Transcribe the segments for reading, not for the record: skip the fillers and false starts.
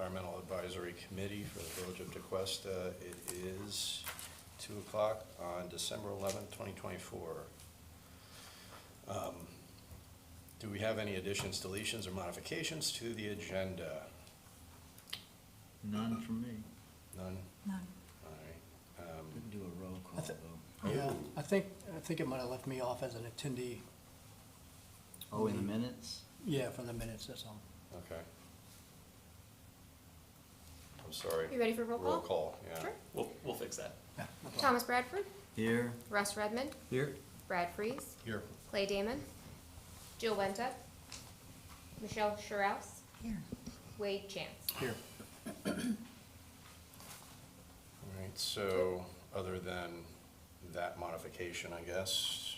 Environmental Advisory Committee for the Village of Tequesta. It is 2 o'clock on December 11th, 2024. Do we have any additions, deletions, or modifications to the agenda? None from me. None? None. All right. Didn't do a roll call th- though. Yeah, Oh. I think it might have left me off as an attendee. Oh, in the minutes? Yeah, from the minutes, that's all. Okay. I'm sorry. You ready for roll call? Roll call, yeah. Sure. We'll fix that. Yeah, no problem. Thomas Bradford, Here? Russ Redmond, Here. Brad Freeze, Here. Clay Damon, Jill Wentep, Michelle Scharouse, Here. Wade Chance. Here. All right, so other than that modification, I guess,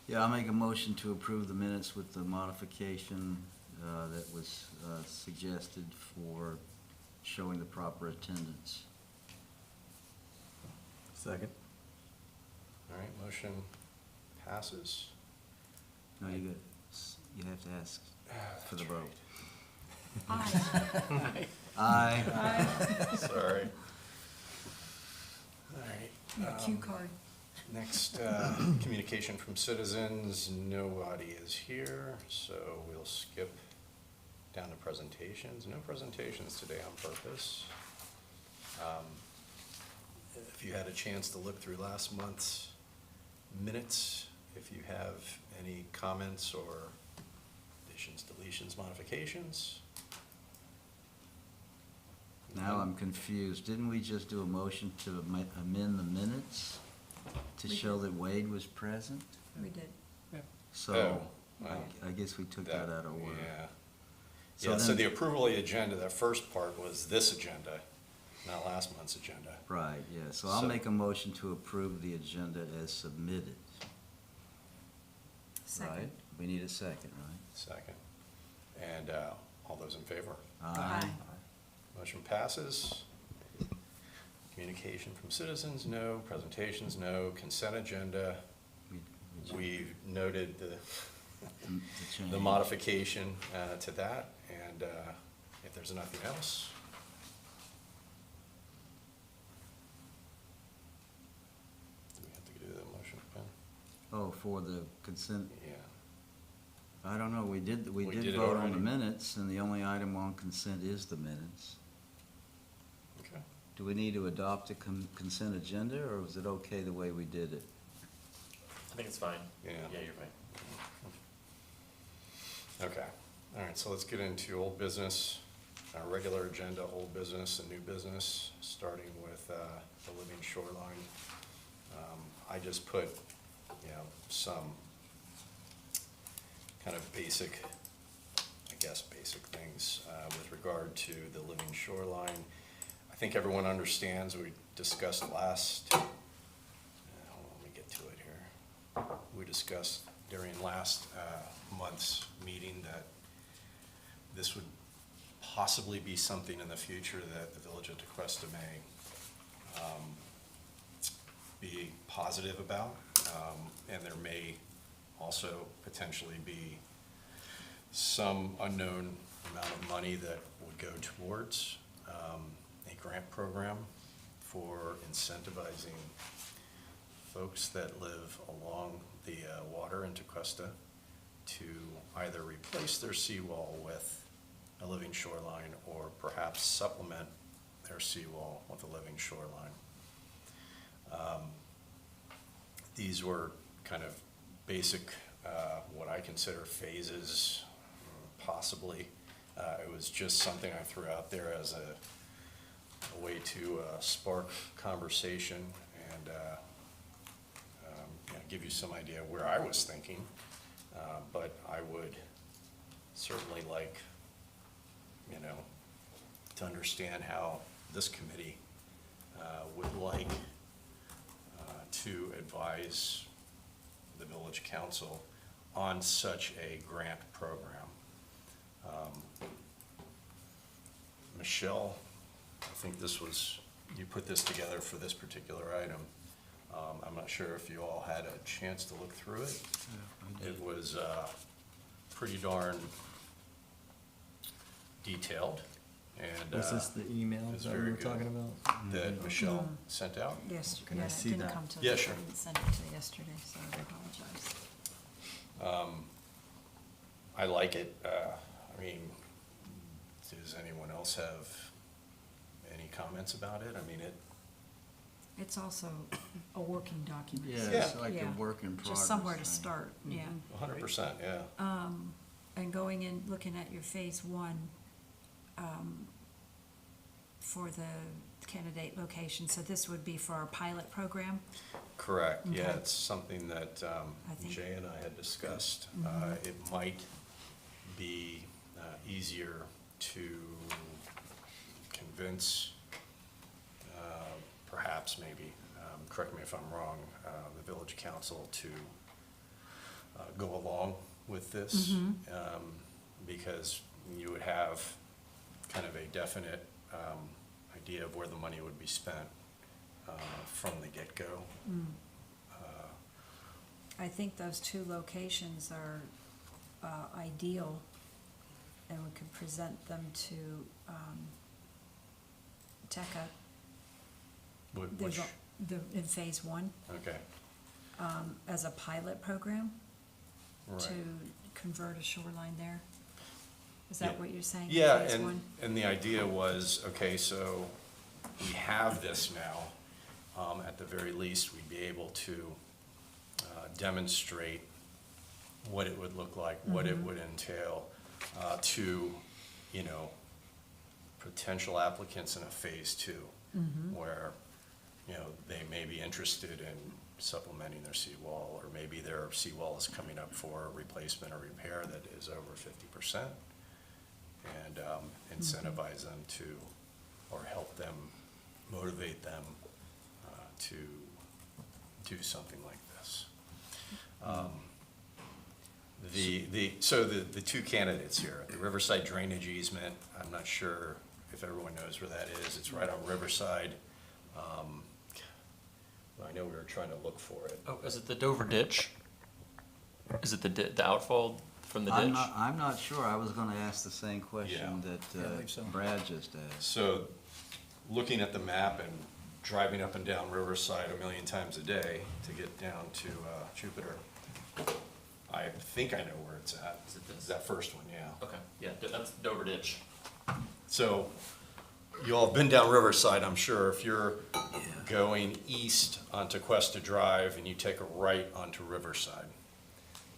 Yeah, I'll make a motion to approve the minutes with the modification that was suggested for showing the proper attendance. Second. all right, motion passes. No, you have to ask for the vote. Aye. Aye. Sorry. All right. Your cue card. Next, communication from citizens. Nobody is here, so we'll skip down to presentations. No presentations today on purpose. If you had a chance to look through last month's minutes, if you have any comments or additions, deletions, modifications. Now I'm confused. Didn't we just do a motion to amend the minutes to We show did. that Wade was present? We did. So Oh, well, I guess we took that out of order. Yeah. So Yeah, so then- the approval of the agenda, that first part was this agenda, not last month's agenda. Right, yeah, so I'll So- make a motion to approve the agenda as submitted. Second. Right? We need a second, right? Second. And all those in favor? Aye. Motion passes. Communication from citizens, no. Presentations, no. Consent agenda, we noted the change. the modification to that, and if there's nothing else. Do we have to do the motion, Ben? Oh, for the consent, Yeah. I don't know, we did We did it vote on already. the minutes, and the only item on consent is the minutes. Okay. Do we need to adopt a consent agenda, or was it okay the way we did it? I think it's fine. Yeah. Yeah, you're fine. Okay, all right, so let's get into old business, our regular agenda, old business and new business, starting with the living shoreline. I just put, some kind of basic, basic things with regard to the living shoreline. I think everyone understands, we discussed last, hold on, let me get to it here. We discussed during last month's meeting that this would possibly be something in the future that the Village of Tequesta may be positive about, and there may also potentially be some unknown amount of money that would go towards a grant program for incentivizing folks that live along the water in Tequesta to either replace their seawall with a living shoreline or perhaps supplement their seawall with a living shoreline. These were kind of basic, what I consider phases, possibly. It was just something I threw out there as a way to spark conversation and give you some idea where I was thinking. But I would certainly like, to understand how this committee would like to advise the village council on such a grant program. Michelle, I think this was, you put this together for this particular item. I'm not sure if you all had a chance to look through it. It was pretty darn detailed And Was this the email it's that we very were good. talking about? that Michelle sent out. Yes, Can yeah, I it see didn't that? come till. Yeah, sure. I didn't send it till yesterday, so I apologize. I like it. I mean, does anyone else have any comments about it? I mean, It's also a working document. Yeah, so- it's like yeah, a work in progress. Just somewhere to thing. start, yeah. 100%, yeah. And going in, looking at your phase one, for the candidate location, so this would be for our pilot program? Correct, yeah, Okay. it's something that I think- Jay and I had discussed. Mhm. It might be easier to convince, perhaps maybe, correct me if I'm wrong, the village council to go along with this. Mhm. Because you would have kind of a definite idea of where the money would be spent from the get-go. I think those two locations are ideal, and we could present them to TECA. Which, In phase one, okay, as a pilot program right. to convert a shoreline there. Is Yeah. that what you're saying? Yeah, phase one? and the idea was, okay, so we have this now. At the very least, we'd be able to demonstrate what it would look like, what it would entail to, you know, potential applicants in a phase two, where, you know, they may be interested in supplementing their seawall, or maybe their seawall is coming up for a replacement or repair that is over 50%. And incentivize them to, or help them, motivate them to do something like this. So the two candidates here, the Riverside drainage easement, I'm not sure if everyone knows where that is. It's right on Riverside. I know we were trying to look for it. Oh, is it the Dover ditch? Is it the outfall from the I'm ditch? not sure. I was gonna ask the same question Yeah. Yeah, I believe so. that Brad just asked. So, looking at the map and driving up and down Riverside a million times a day to get down to Jupiter, I think I know where it's at. Is it this? It's that first one, yeah. Okay, yeah, that's Dover ditch. So, you all have been down Riverside, I'm sure. If you're going east on Tequesta Drive and you take a right onto Riverside,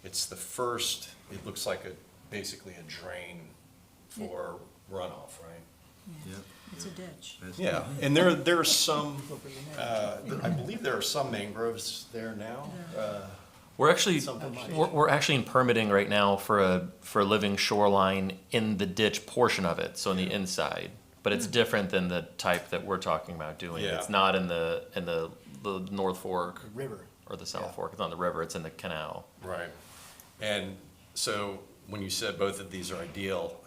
it's the first, it looks like basically a drain for runoff, right? Yeah, Yep. it's a ditch. That's- Yeah, and there are some, I believe there are some mangroves there now. We're actually, Something like- we're actually in permitting right now for a living shoreline in the ditch portion of it, so on the inside. But it's different than the type that we're talking about doing. Yeah. It's not in the North Fork River. or the South Yeah. Fork. It's on the river. It's in the canal. Right. And so when you said both of these are ideal,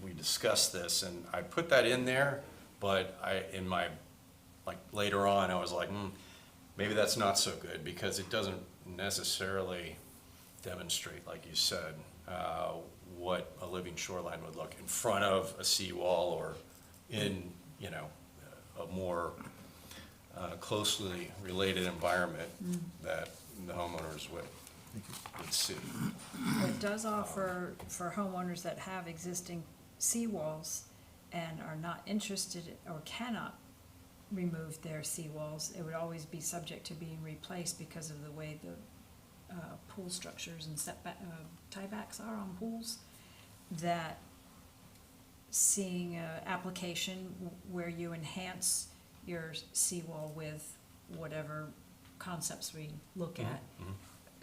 we discussed this and I put that in there, but later on, I was like, maybe that's not so good because it doesn't necessarily demonstrate, like you said, what a living shoreline would look in front of a seawall or in, you know, a more closely related environment that the homeowners would see. It does offer for homeowners that have existing seawalls and are not interested or cannot remove their seawalls, it would always be subject to being replaced because of the way the pool structures and setback, tiebacks are on pools, that seeing a application where you enhance your seawall with whatever concepts we look at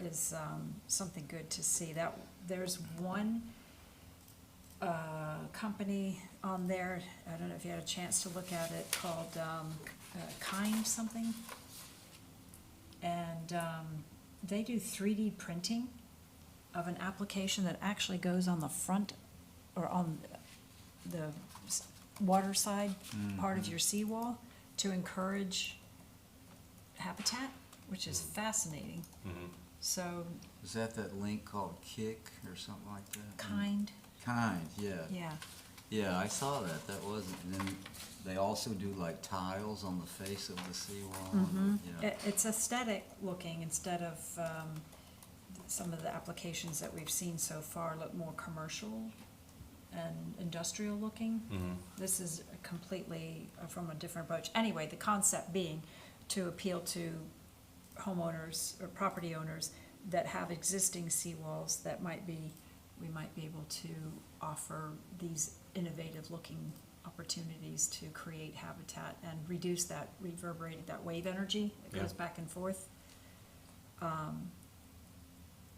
is something good to see. That there's one company on there, I don't know if you had a chance to look at it, called Kind something. And they do 3D printing of an application that actually goes on the front or on the water side part of your seawall to encourage habitat, which is fascinating. So, Is that link called Kick or something like that? Kind, Kind, yeah. yeah. Yeah, I saw that, that was, and then they also do like tiles on the face of the seawall. Yeah. It's aesthetic looking instead of, some of the applications that we've seen so far look more commercial and industrial looking. This is completely from a different approach. Anyway, the concept being to appeal to homeowners or property owners that have existing seawalls that we might be able to offer these innovative looking opportunities to create habitat and reduce that reverberated, that wave energy that goes Yeah. back and forth.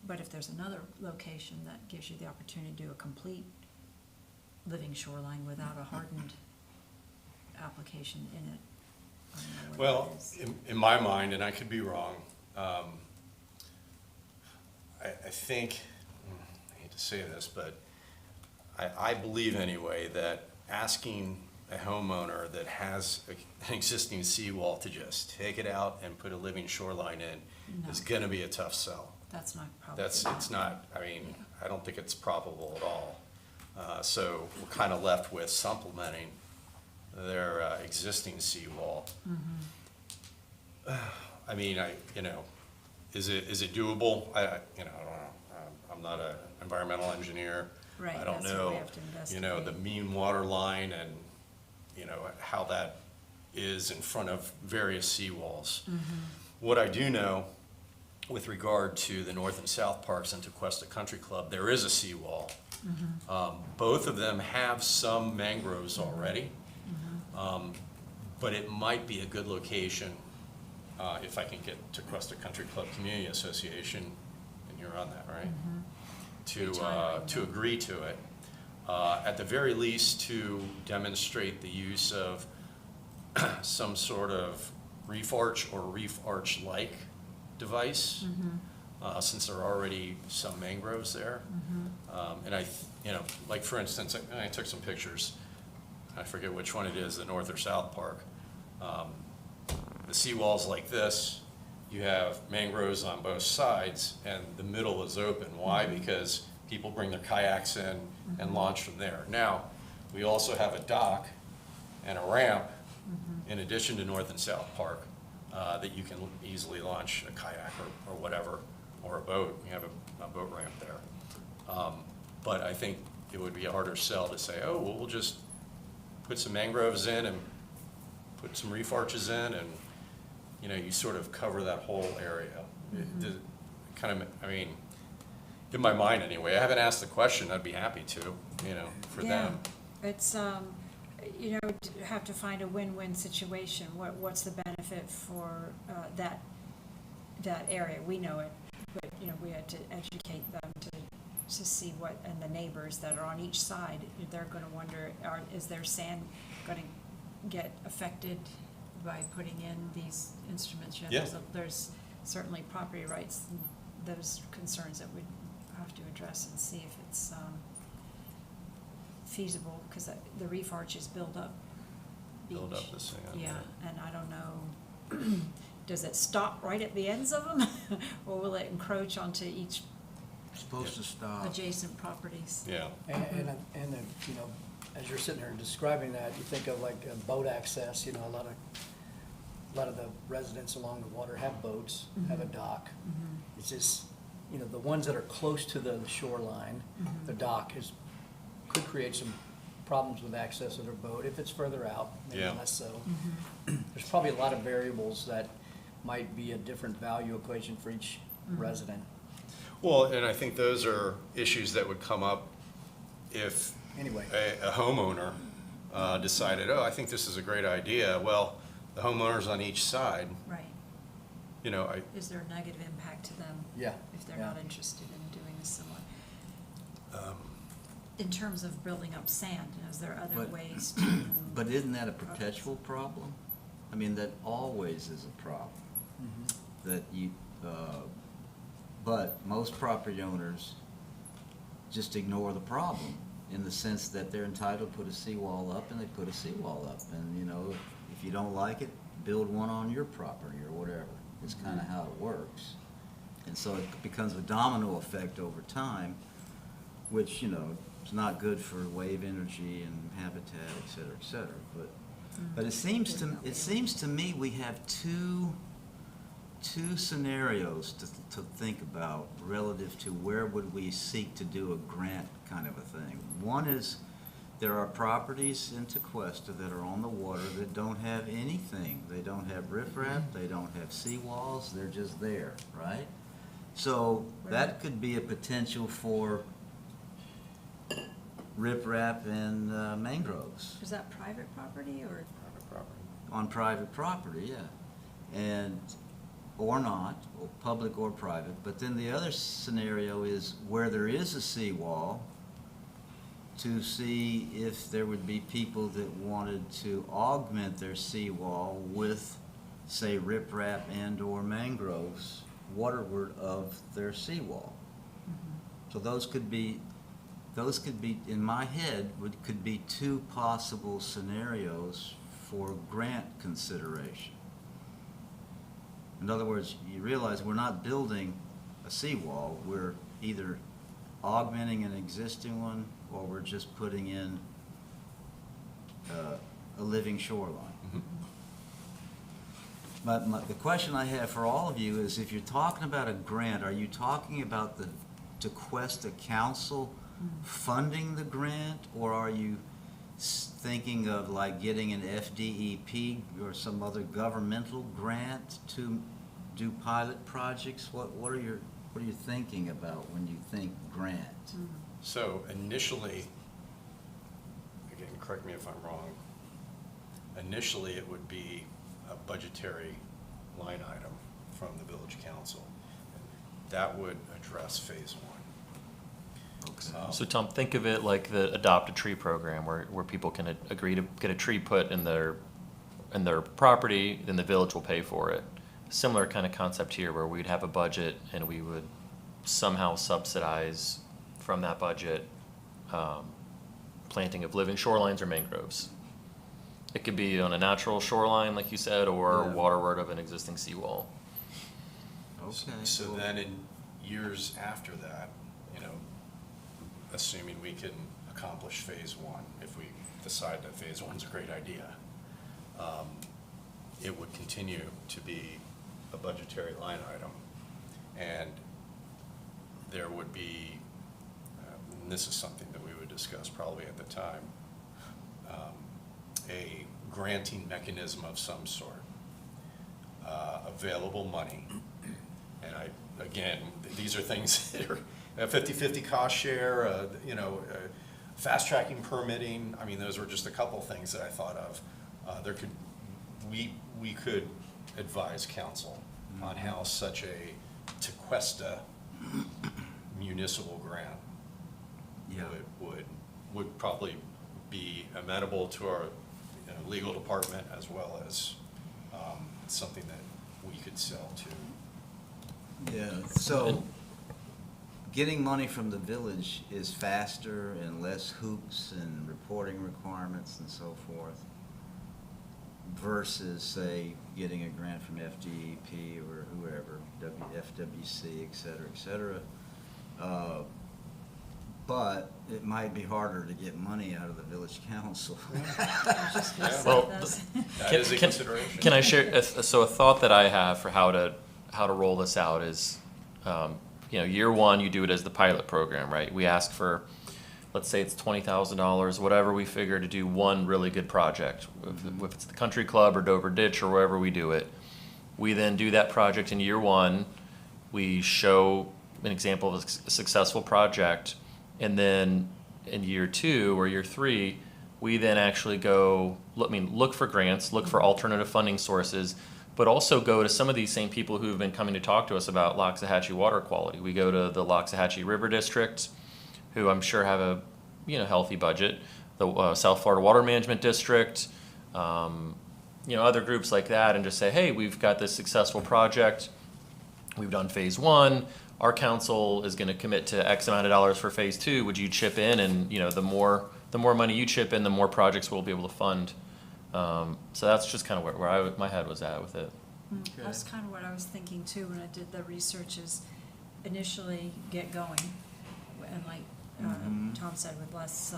But if there's another location that gives you the opportunity to do a complete living shoreline without a hardened application in it, I don't know what Well, that is. in my mind, and I could be wrong, I think, I hate to say this, but I believe anyway that asking a homeowner that has an existing seawall to just take it out and put a living shoreline in is No. gonna be a tough sell. That's not probably. It's not, I mean, I don't think it's probable at all. So we're kind of left with supplementing their existing seawall. I mean, is it doable? I don't know. I'm not an environmental engineer. Right, I don't that's what we know, have to the investigate. mean water line and, how that is in front of various seawalls. What I do know, with regard to the North and South Parks and Tequesta Country Club, there is a seawall. Both of them have some mangroves already. But it might be a good location, if I can get Tequesta Country Club Community Association, and you're on that, right? To agree to it. At the very least, to demonstrate the use of some sort of reef arch or reef arch-like device, since there are already some mangroves there. And like for instance, I took some pictures. I forget which one it is, the North or South Park. The seawall's like this. You have mangroves on both sides, and the middle is open. Why? Because people bring their kayaks in and launch from there. Now, we also have a dock and a ramp, in addition to North and South Park, that you can easily launch a kayak or whatever, or a boat. We have a boat ramp there. But I think it would be a harder sell to say, oh, well, we'll just put some mangroves in and put some reef arches in, and you sort of cover that whole area. I mean, in my mind anyway, I haven't asked the question, I'd be happy to, for them. It's, have to find a win-win situation. What's the benefit for that area? We know it, but, we had to educate them to see what, and the neighbors that are on each side, they're gonna wonder, is their sand gonna get affected by putting in these instruments? Yeah. There's certainly property rights, and those concerns that we'd have to address and see if it's feasible, because the reef arches build up Build each. up the sand. Yeah, and I don't know, does it stop right at the ends of them, or will it encroach onto each Supposed to stop. adjacent properties? Yeah. And as you're sitting there describing that, you think of like boat access, a lot of the residents along the water have boats, have a dock. It's just, the ones that are close to the shoreline, the dock could create some problems with access of their boat. If it's further out, maybe Yeah. less so. There's probably a lot of variables that might be a different value equation for each resident. Well, and I think those are issues that would come up if Anyway. a homeowner decided, oh, I think this is a great idea. Well, the homeowners on each side, Right. Is there a negative impact to them? Yeah, If they're yeah. not interested in doing this similar? In terms of building up sand, is there other But- ways to? But isn't that a perpetual problem? I mean, that always is a problem. That but most property owners just ignore the problem, in the sense that they're entitled to put a seawall up, and they put a seawall up. And, if you don't like it, build one on your property or whatever. It's kind of how it works. And so it becomes a domino effect over time, which, It's not good for wave energy and habitat, et cetera, but it seems to me we have two scenarios to think about relative to where would we seek to do a grant kind of a thing. One is there are properties in Tequesta that are on the water that don't have anything. They don't have riprap, they don't have seawalls, they're just there, right? So that could be a potential for riprap and mangroves Is that private property or? Private property. on private property, yeah. And, or not, or public or private. But then the other scenario is where there is a seawall, to see if there would be people that wanted to augment their seawall with, say, riprap and/or mangroves waterward of their seawall. So those could be, in my head, could be two possible scenarios for grant consideration. In other words, you realize we're not building a seawall, we're either augmenting an existing one, or we're just putting in a living shoreline. The question I have for all of you is, if you're talking about a grant, are you talking about the Tequesta Council funding the grant, or are you thinking of like getting an FDEP or some other governmental grant to do pilot projects? What are you thinking about when you think grant? So initially, again, correct me if I'm wrong, initially it would be a budgetary line item from the village council. That would address phase one. Okay. So Tom, think of it like the Adopt a Tree program, where people can agree to get a tree put in their property, then the village will pay for it. Similar kind of concept here, where we'd have a budget and we would somehow subsidize from that budget planting of living shorelines or mangroves. It could be on a natural shoreline, like you said, or Yeah. waterward of an existing seawall. Okay. So then in years after that, assuming we can accomplish phase one, if we decide that phase one's a great idea, it would continue to be a budgetary line item. And there would be, and this is something that we would discuss probably at the time, a granting mechanism of some sort, available money. And again, these are things that are a 50-50 cost share, fast tracking permitting. I mean, those were just a couple things that I thought of. We could advise council on how such a Tequesta municipal grant Yeah. would probably be amenable to our legal department, as well as something that we could sell to. Yeah, so getting money from the village is faster and less hoops and reporting requirements and so forth versus, say, getting a grant from FDEP or whoever, FWC, et cetera, but it might be harder to get money out of the village council. Well, That is a consideration. Can I share? A thought that I have for how to roll this out is, year one you do it as the pilot program, right? We ask for, let's say it's $20,000, whatever we figure, to do one really good project. If it's the country club or Dover Ditch or wherever we do it, we then do that project in year one. We show an example of a successful project, and then in year two or year three, we then actually go look for grants, look for alternative funding sources, but also go to some of these same people who've been coming to talk to us about Loxahatchee water quality. We go to the Loxahatchee River District, who I'm sure have a healthy budget, the South Florida Water Management District, other groups like that, and just say, hey, we've got this successful project. We've done phase one. Our council is going to commit to X amount of dollars for phase two. Would you chip in? And the more money you chip in, the more projects we'll be able to fund. So that's just kind of where my head was at with it. That's kind of what I was thinking too when I did the research, is initially get going and like Tom said, with less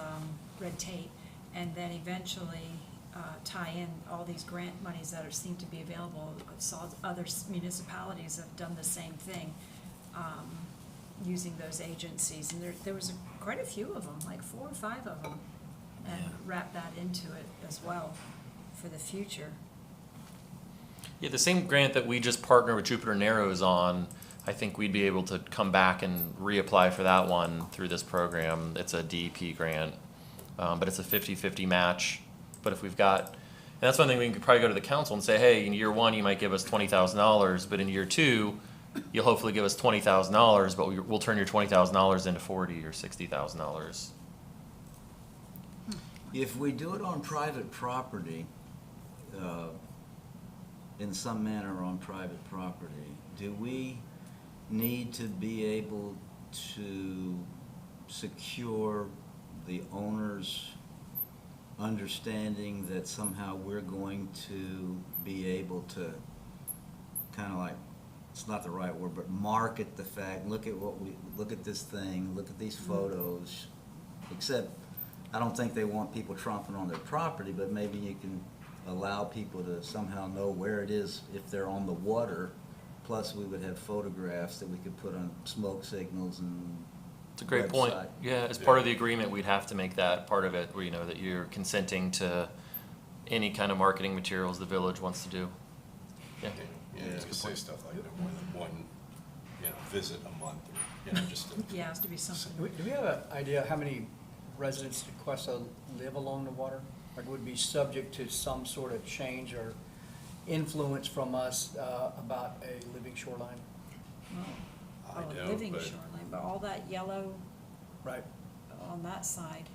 red tape, and then eventually tie in all these grant monies that seem to be available. I saw other municipalities have done the same thing, using those agencies, and there was quite a few of them, like 4 or 5 of them, and Yeah. wrap that into it as well for the future. Yeah, the same grant that we just partnered with Jupiter Narrows on, I think we'd be able to come back and reapply for that one through this program. It's a DEP grant, but it's a 50-50 match. But if we've got, and that's one thing we could probably go to the council and say, hey, in year 1, you might give us $20,000, but in year 2, you'll hopefully give us $20,000, but we'll turn your $20,000 into $40,000 or $60,000. If we do it on private property, in some manner on private property, do we need to be able to secure the owner's understanding that somehow we're going to be able to kind of like, it's not the right word, but market the fact, look at this thing, look at these photos, except I don't think they want people tromping on their property, but maybe you can allow people to somehow know where it is if they're on the water. Plus, we would have photographs that we could put on smoke signals and It's a great point. website. Yeah, as part of the agreement, we'd have to make that part of it, where you know that you're consenting to any kind of marketing materials the village wants to do. Yeah. Yeah, you could say stuff like no more than one, visit a month, or, just to. Yeah, it has to be something. Do we have an idea how many residents in Tequesta live along the water? Like would be subject to some sort of change or influence from us about a living shoreline? I Oh, don't, living but- shoreline, but all that yellow Right. on that side,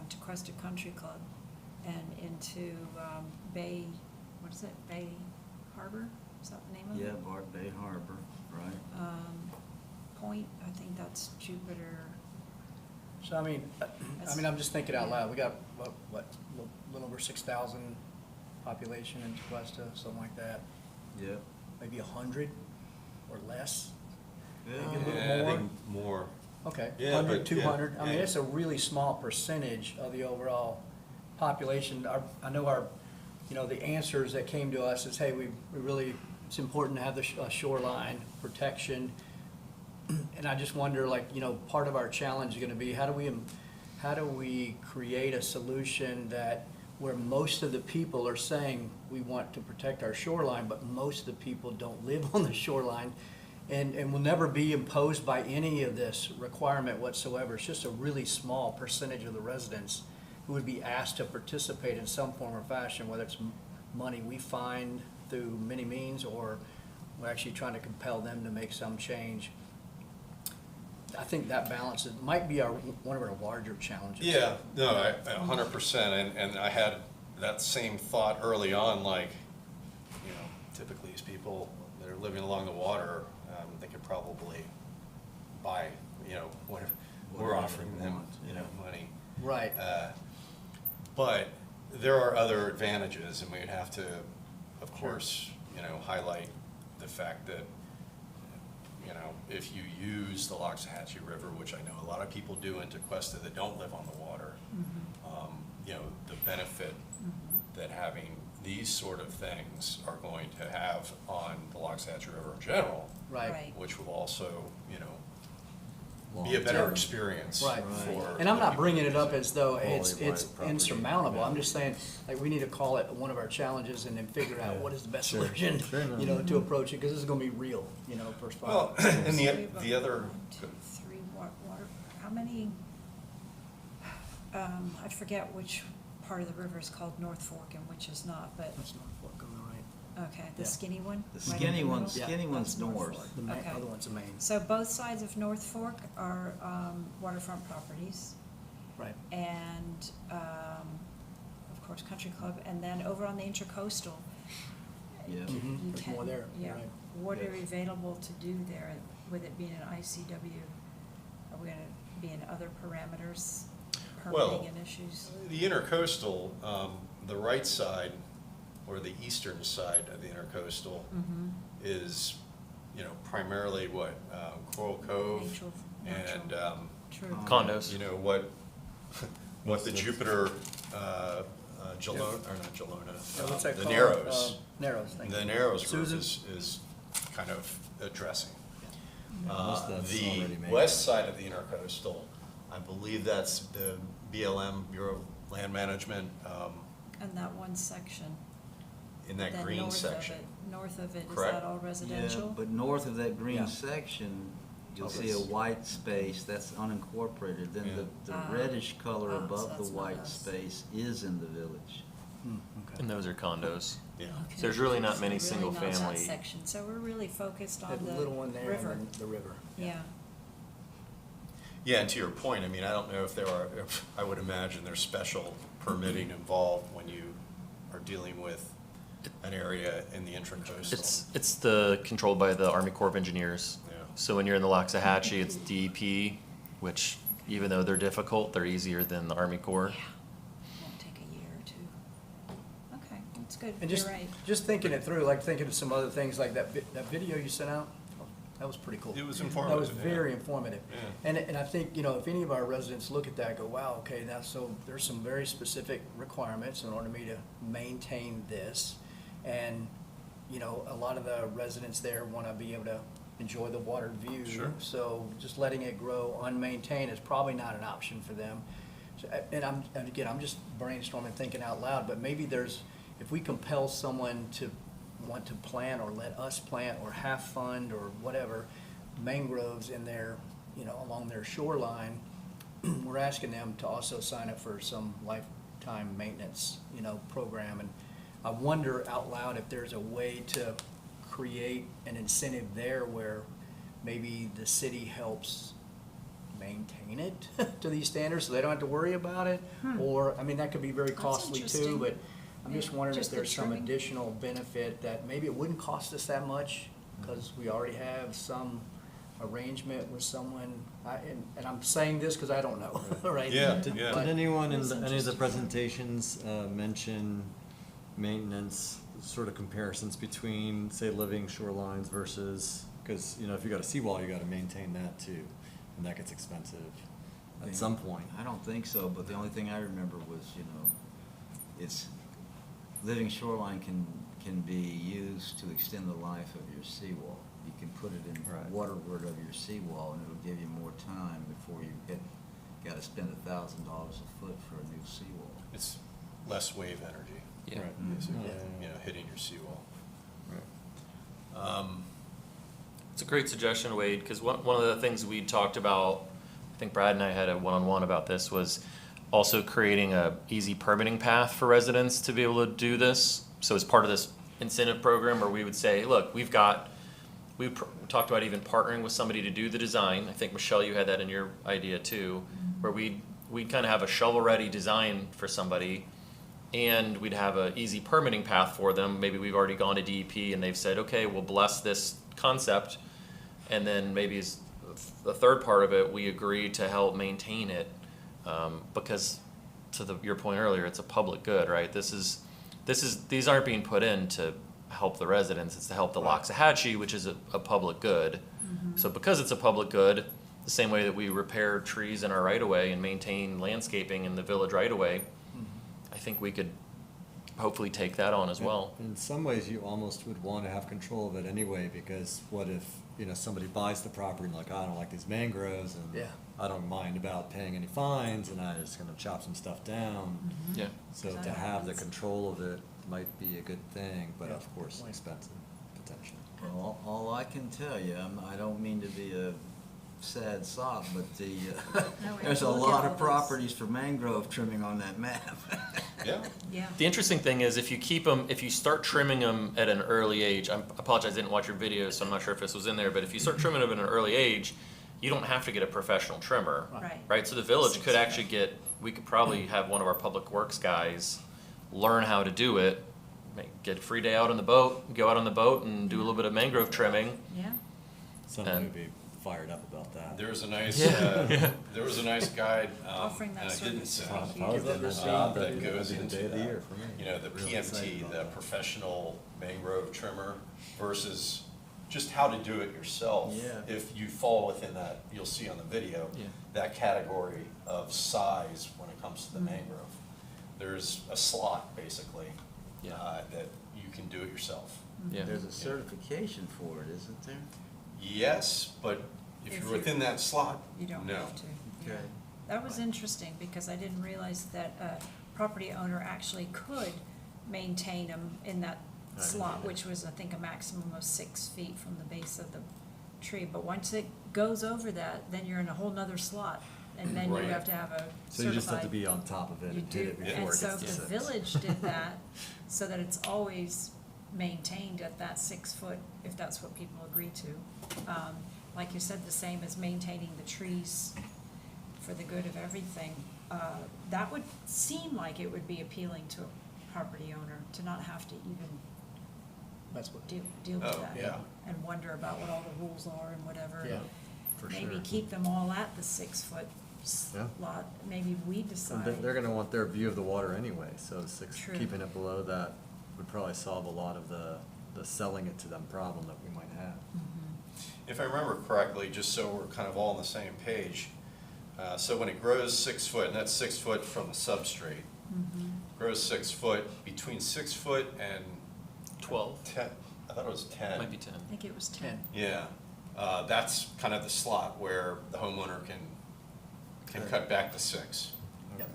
Tequesta Country Club, and into Bay, what is it, Bay Harbor? Is that the name of it? Yeah, Bart Bay Harbor, right. Point, I think that's Jupiter. So I mean, I'm just thinking out loud. We got, what, a little over 6,000 population in Tequesta, something like that. Yeah. Maybe 100 or less? Yeah. Maybe a little Yeah, I more? think more. Okay, Yeah, 100, but, 200. yeah, I mean, yeah. it's a really small percentage of the overall population. I know the answers that came to us is, hey, we really, it's important to have the shoreline protection. And I just wonder, part of our challenge is gonna be, how do we create a solution that where most of the people are saying we want to protect our shoreline, but most of the people don't live on the shoreline and will never be imposed by any of this requirement whatsoever. It's just a really small percentage of the residents who would be asked to participate in some form or fashion, whether it's money we find through many means or we're actually trying to compel them to make some change. I think that balance might be one of our larger challenges. Yeah, no, 100%, and I had that same thought early on, typically these people that are living along the water, they could probably buy, what we're offering them, money. Right. But there are other advantages, and we'd have to, of course, highlight the fact that, if you use the Loxahatchee River, which I know a lot of people do in Tequesta that don't live on the water, the benefit that having these sort of things are going to have on the Loxahatchee River in general, Right. which will also, be a better experience Right. for. And I'm the not people bringing it up using as though it's private property. insurmountable. I'm just saying, we need to call it one of our challenges and then figure out what is the best solution, to approach it, because this is gonna be real, first of all. Well, and the other, 1, 2, 3, water, how many, I forget which part of the river is called North Fork and which is not, but, That's not what going right. okay, the Yeah. skinny one? The right in skinny middle? one's, skinny one's That's North north. Fork. The Okay. other one's the main. So both sides of North Fork are waterfront properties, Right. and, of course, Country Club, and then over on the Intercoastal. Yeah. you There's can- more there, Yeah, right. what are Yes. available to do there, with it being an ICW? Are we gonna be in other parameters, Well, permitting and issues? the intercoastal, the right side, or the eastern side of the intercoastal is, primarily what, Coral Cove Natural- and, natural. True. Condos. You know, what the Jupiter, Gelona, or not Gelona, What's that the called? Narrows. Narrows, thank you. The Narrows group Susan? is kind of addressing. most of that's already The made. west side of the intercoastal, I believe that's the BLM, Bureau of Land Management, And that one section, in that then green north of section. it, north of it, is Correct. that all Yeah, residential? but north of that Yeah. green section, you'll Oh, see a it's- white space, that's unincorporated. Then the Ah. reddish color So above that's the not white us. space is in the village. Hmm, okay. And those are condos. Yeah. Okay. So there's really not So many really single not that family. section, so we're really focused on That the little one there river. and then the river. Yeah, Yeah, and to your point, I mean, I don't know if there are, I would imagine there's special permitting involved when you are dealing with an area in the intracoastal. It's the controlled by the Army Corps of Engineers. Yeah. So when you're in the Loxahatchee, it's DEP, which even though they're difficult, they're easier than the Army Corps. won't take a year or two. Okay, that's good, And you're just, right. just thinking it through, like thinking of some other things, like that video you sent out, that was pretty cool. It was That informative. was yeah. very informative. Yeah. And I think, you know, if any of our residents look at that, go, wow, okay, now, so there's some very specific requirements in order for me to maintain this. And, you know, a lot of the residents there want to be able to enjoy the water view. Sure. So just letting it grow unmaintained is probably not an option for them. So, and again, I'm just brainstorming, thinking out loud, but maybe if we compel someone to want to plant or let us plant or have fund or whatever, mangroves in their, you know, along their shoreline, we're asking them to also sign up for some lifetime maintenance, you know, program. And I wonder out loud if there's a way to create an incentive there where maybe the city helps maintain it to these standards so they don't have to worry about it. Or, I mean, that could be very costly too, interesting. but I'm just Yeah, wondering if just the there's some trimming. additional benefit that maybe it wouldn't cost us that much because we already have some arrangement with someone. And I'm saying this because I don't know, right? Yeah, Did yeah. But- anyone in That's any of the interesting. presentations mention maintenance, sort of comparisons between, say, living shorelines versus, because, you know, if you got a seawall, you gotta maintain that too, and that gets expensive at some point. I don't think so, but the only thing I remember was, you know, it's, living shoreline can be used to extend the life of your seawall. You can put it in Right. waterward of your seawall, and it'll give you more time before you gotta spend $1,000 a foot for a new seawall. It's less wave energy, Yeah. Right. basically, Yeah. you know, hitting your seawall. Right. It's a great suggestion, Wade, because one of the things we talked about, I think Brad and I had a one-on-one about this, was also creating a easy permitting path for residents to be able to do this. So as part of this incentive program where we would say, look, we talked about even partnering with somebody to do the design. I think, Michelle, you had that in your idea too, where we'd kind of have a shovel-ready design for somebody, and we'd have an easy permitting path for them. Maybe we've already gone to DEP and they've said, okay, we'll bless this concept, and then maybe as the third part of it, we agree to help maintain it, because to your point earlier, it's a public good, right? These aren't being put in to help the residents, it's to help the Loxahatchee, which is a public good. So because it's a public good, the same way that we repair trees in our right-of-way and maintain landscaping in the village right-of-way, I think we could hopefully take that on as well. In some ways, you almost would want to have control of it anyway, because what if, you know, somebody buys the property and like, I don't like these mangroves, and Yeah. I don't mind about paying any fines, and I'm just gonna chop some stuff down. Yeah. So That to have the happens. control of it might be a good thing, but Yeah. of course expensive, potentially. Well, all I can tell you, I don't mean to be a sad sop, but No, we have there's to a look at lot all of those. properties for mangrove trimming on that map. Yeah. Yeah, The interesting thing is if you start trimming them at an early age, I apologize, I didn't watch your video, so I'm not sure if this was in there, but if you start trimming them at an early age, you don't have to get a professional trimmer. right. Right, so the village could actually we could probably have one of our public works guys learn how to do it, get a free day out on the boat, go out on the boat and do a little bit of mangrove trimming. Yeah, Somebody And- would be fired up about that. There was a nice, Yeah. there was a nice guide, Offering that and I didn't service. send If I was it, doing that job, that that'd goes be the into day of the that. year for me. You know, the Really excited PMT, about the that. professional mangrove trimmer versus just how to do it yourself. Yeah. If you fall within that, you'll see on the video, Yeah. that category of size when it comes to the mangrove. There's a slot, basically, Yeah. that you can do it yourself. Yeah. There's a certification for it, isn't there? Yes, but if If you're you- within that slot, You don't no. have to. Okay. That was interesting, because I didn't realize that a property owner actually could maintain them in that I didn't slot, either. which was, I think, a maximum of 6 feet from the base of the tree. But once it goes over that, then you're in a whole nother slot, and then you Right. have to have a So you just have to certified- be on top of it You and hit do, it before and it so gets if to the 6. village did that, so that it's always maintained at that 6 foot, if that's what people agree to. Like you said, the same as maintaining the trees for the good of everything. That would seem like it would be appealing to a property owner, to not have to even That's what, deal with Oh, that. yeah. And wonder about what all the rules are and whatever. Yeah. For Maybe sure. keep them all at the 6 foot Yeah. slot, maybe we And decide. they're gonna want their view of the water anyway, so True. keeping it below that would probably solve a lot of the selling it to them problem that we might have. If I remember correctly, just so we're kind of all on the same page, so when it grows 6 foot, and that's 6 foot from the substrate, grows 6 foot, between 6 foot and 12, 10, I thought it was 10. might be 10. I think it was 10. Yeah, that's kind of the slot where the homeowner can cut back to 6. yep.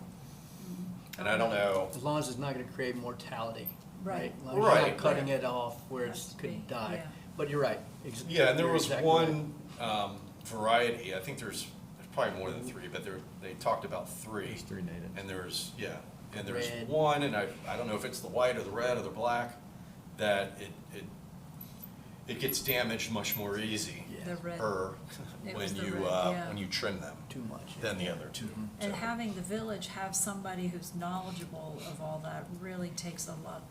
And I don't know, As long as it's not gonna create mortality, right? Right. As long as you're Right. not cutting it off where it Has to could be, die. yeah. But you're right. yeah, and there You're was exactly right. one variety, I think there's probably more than 3, but they talked about 3. There's 3 natives. And there's, yeah, and there's Red. one, and I don't know if it's the white or the red or the black, that it gets damaged much more easy Yeah. The red. It when was the you, red, yeah. when you trim them Too much. than the other 2. And So- having the village have somebody who's knowledgeable of all that really takes a lot,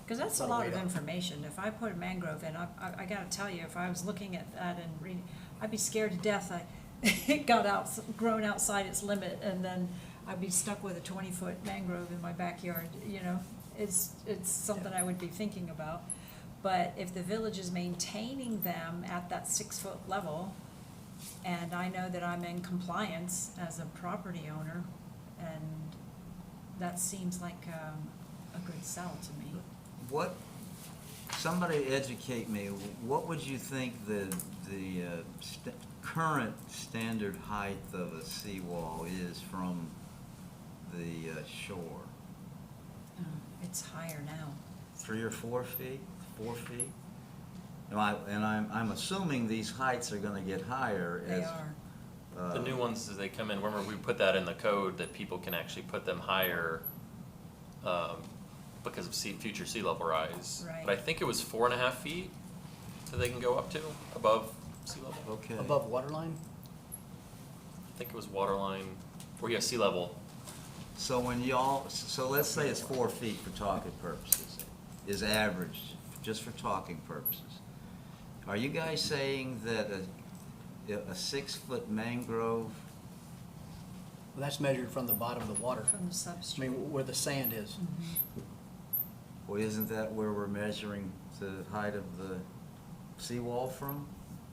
because that's a Lot of lot weight of on it. information. If I put a mangrove in, I gotta tell you, if I was looking at that and reading, I'd be scared to death. It got grown outside its limit, and then I'd be stuck with a 20-foot mangrove in my backyard, you know? It's something I would be thinking about. But if the village is maintaining them at that 6-foot level, and I know that I'm in compliance as a property owner, and that seems like a good sell to me. What, somebody educate me, what would you think the current standard height of a seawall is from the shore? It's higher now. 3 or 4 feet, 4 feet? And I'm assuming these heights are gonna get higher They as. are. The new ones, as they come in, remember, we put that in the code that people can actually put them higher because of future sea level rise. Right. But I think it was 4.5 feet that they can go up to, above sea level. Okay. Above water line? I think it was waterline, or yeah, sea level. So so let's say it's 4 feet for talking purposes, is average, just for talking purposes. Are you guys saying that a 6-foot mangrove, Well, that's measured from the bottom of the water. From the I substrate. mean, where the sand is. well, isn't that where we're measuring the height of the seawall from?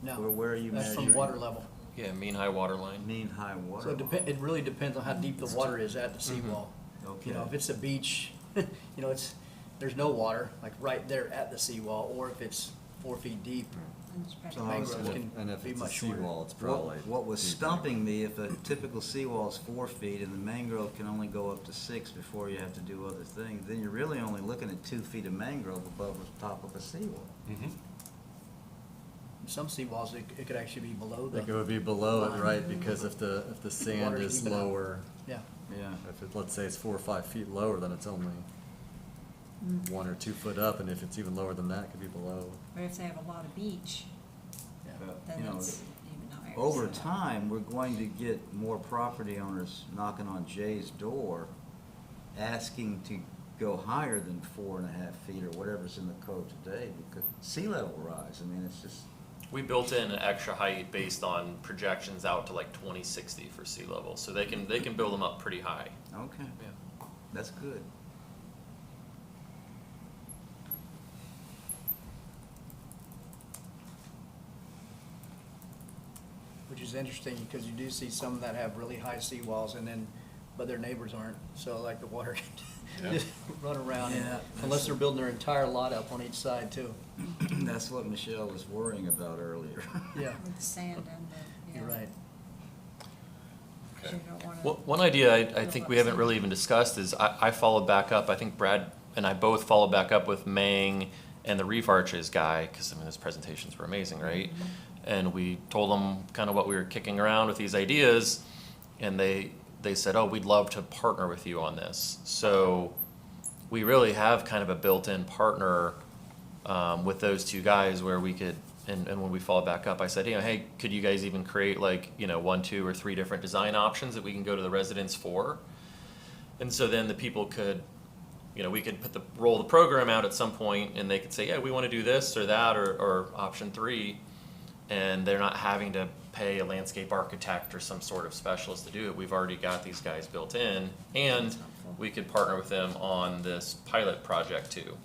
No. Where are you That's measuring? from water level. Yeah, mean high water line. Mean high water. So it really depends on how deep the water is at the seawall. Okay. You know, if it's a beach, you know, there's no water, like right there at the seawall, or if it's 4 feet deep. And it's probably- So mangroves what- can And if be it's a much shorter. seawall, it's probably. What was deeper. stumping me, if a typical seawall is 4 feet and the mangrove can only go up to 6 before you have to do other things, then you're really only looking at 2 feet of mangrove above the top of a seawall. Mhm. Some seawalls, it could actually be below I think it the, would be below it, right, because if the sand Water's is deep enough. lower, yeah. Yeah. if it, let's say it's 4 or 5 feet lower, then it's only 1 or 2 foot up, and if it's even lower than that, it could be below. Or if they have a lot of beach, Yeah. then You know, it's even higher. over so- time, we're going to get more property owners knocking on Jay's door, asking to go higher than 4.5 feet or whatever's in the code today, because sea level rise, I mean, it's just, We built in an extra height based on projections out to like 2060 for sea level, so they can build them up pretty high. okay, Yeah. that's good. which is interesting, because you do see some that have really high seawalls and then, but their neighbors aren't, so like the water Yeah. can just run around, Yeah, unless they're building their entire lot up on each side too. That's what Michelle was worrying about earlier. Yeah, With the sand and the, you're right. So you don't wanna. Well, one idea I think we haven't really even discussed is I followed back up, I think Brad and I both followed back up with Mang and the Reef Arches guy, because I mean, his presentations were amazing, right? And we told them kind of what we were kicking around with these ideas, and they said, oh, we'd love to partner with you on this. So we really have kind of a built-in partner with those two guys where we could, and when we followed back up, I said, you know, hey, could you guys even create like, you know, 1, 2, or 3 different design options that we can go to the residents for? And so then the people could, you know, we could roll the program out at some point, and they could say, yeah, we want to do this or that, or option 3, and they're not having to pay a landscape architect or some sort of specialist to do it. We've already got these guys built in, and we could partner with them on this pilot project too.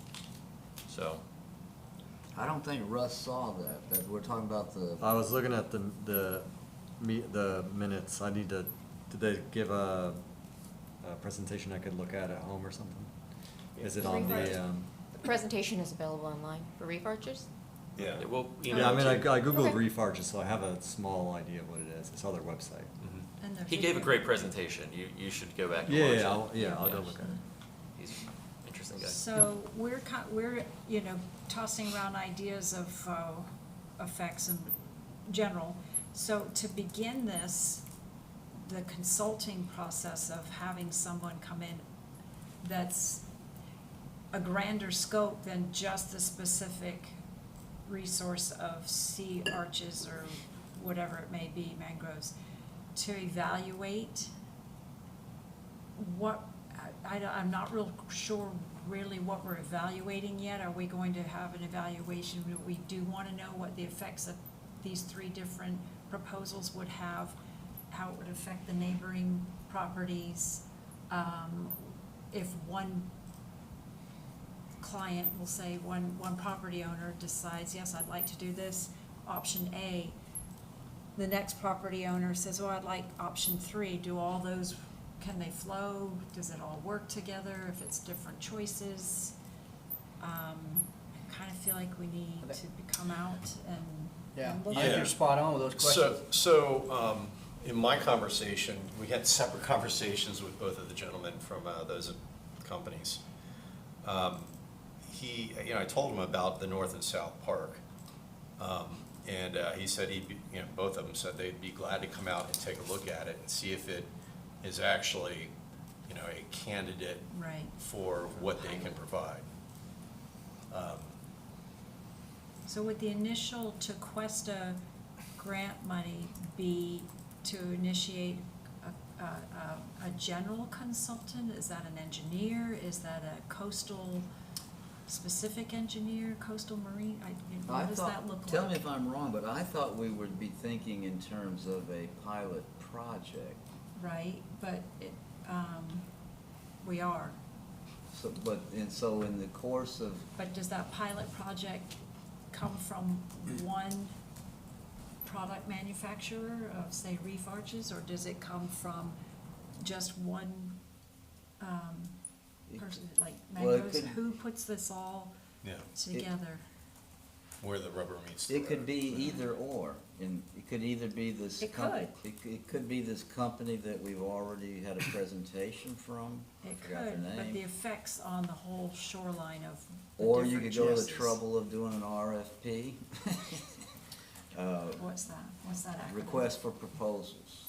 So, I don't think Russ saw that we're talking about the, I was looking at the minutes. I need to, did they give a presentation I could look at home or something? Is it on the, The presentation is available online for Reef Arches. Yeah. we'll yeah, email I it mean, to I you. Googled Okay. Reef Arches, so I have a small idea of what it is. It's on their website. Mhm. And the He gave a video. great presentation. You should go back and Yeah, watch yeah, it. I'll go look at it. He's an interesting guy. So we're, you know, tossing around ideas of effects in general. So to begin this, the consulting process of having someone come in that's a grander scope than just the specific resource of sea arches or whatever it may be, mangroves, to evaluate what, I'm not real sure really what we're evaluating yet. Are we going to have an evaluation? We do want to know what the effects of these 3 different proposals would have, how it would affect the neighboring properties. If one client will say, one property owner decides, yes, I'd like to do this, option A. The next property owner says, oh, I'd like option 3. Do all those, can they flow? Does it all work together if it's different choices? I kind of feel like we need to come out and. Yeah, and I look think at you're it. spot on with those questions. So, in my conversation, we had separate conversations with both of the gentlemen from those companies. I told him about the North and South Park. And he said both of them said they'd be glad to come out and take a look at it and see if it is actually, a candidate Right. for what they can provide. So would the initial Tequesta grant money be to initiate a general consultant? Is that an engineer? Is that a coastal specific engineer, coastal marine? I What does thought, that look like? tell me if I'm wrong, but I thought we would be thinking in terms of a pilot project. Right, but we are. So, so in the course of, But does that pilot project come from one product manufacturer of, say, Reef Arches, or does it come from just one person, like Well, it Mangoes? could- Who puts this all Yeah, together? where the rubber meets the it could road. be either or, and it could either be this. It could. It could be this company that we've already had a presentation from, I It forgot their could, but the name. effects on the whole shoreline of the Or you different could go to the choices. trouble of doing an RFP. What's that? What's that acronym? Request for proposals.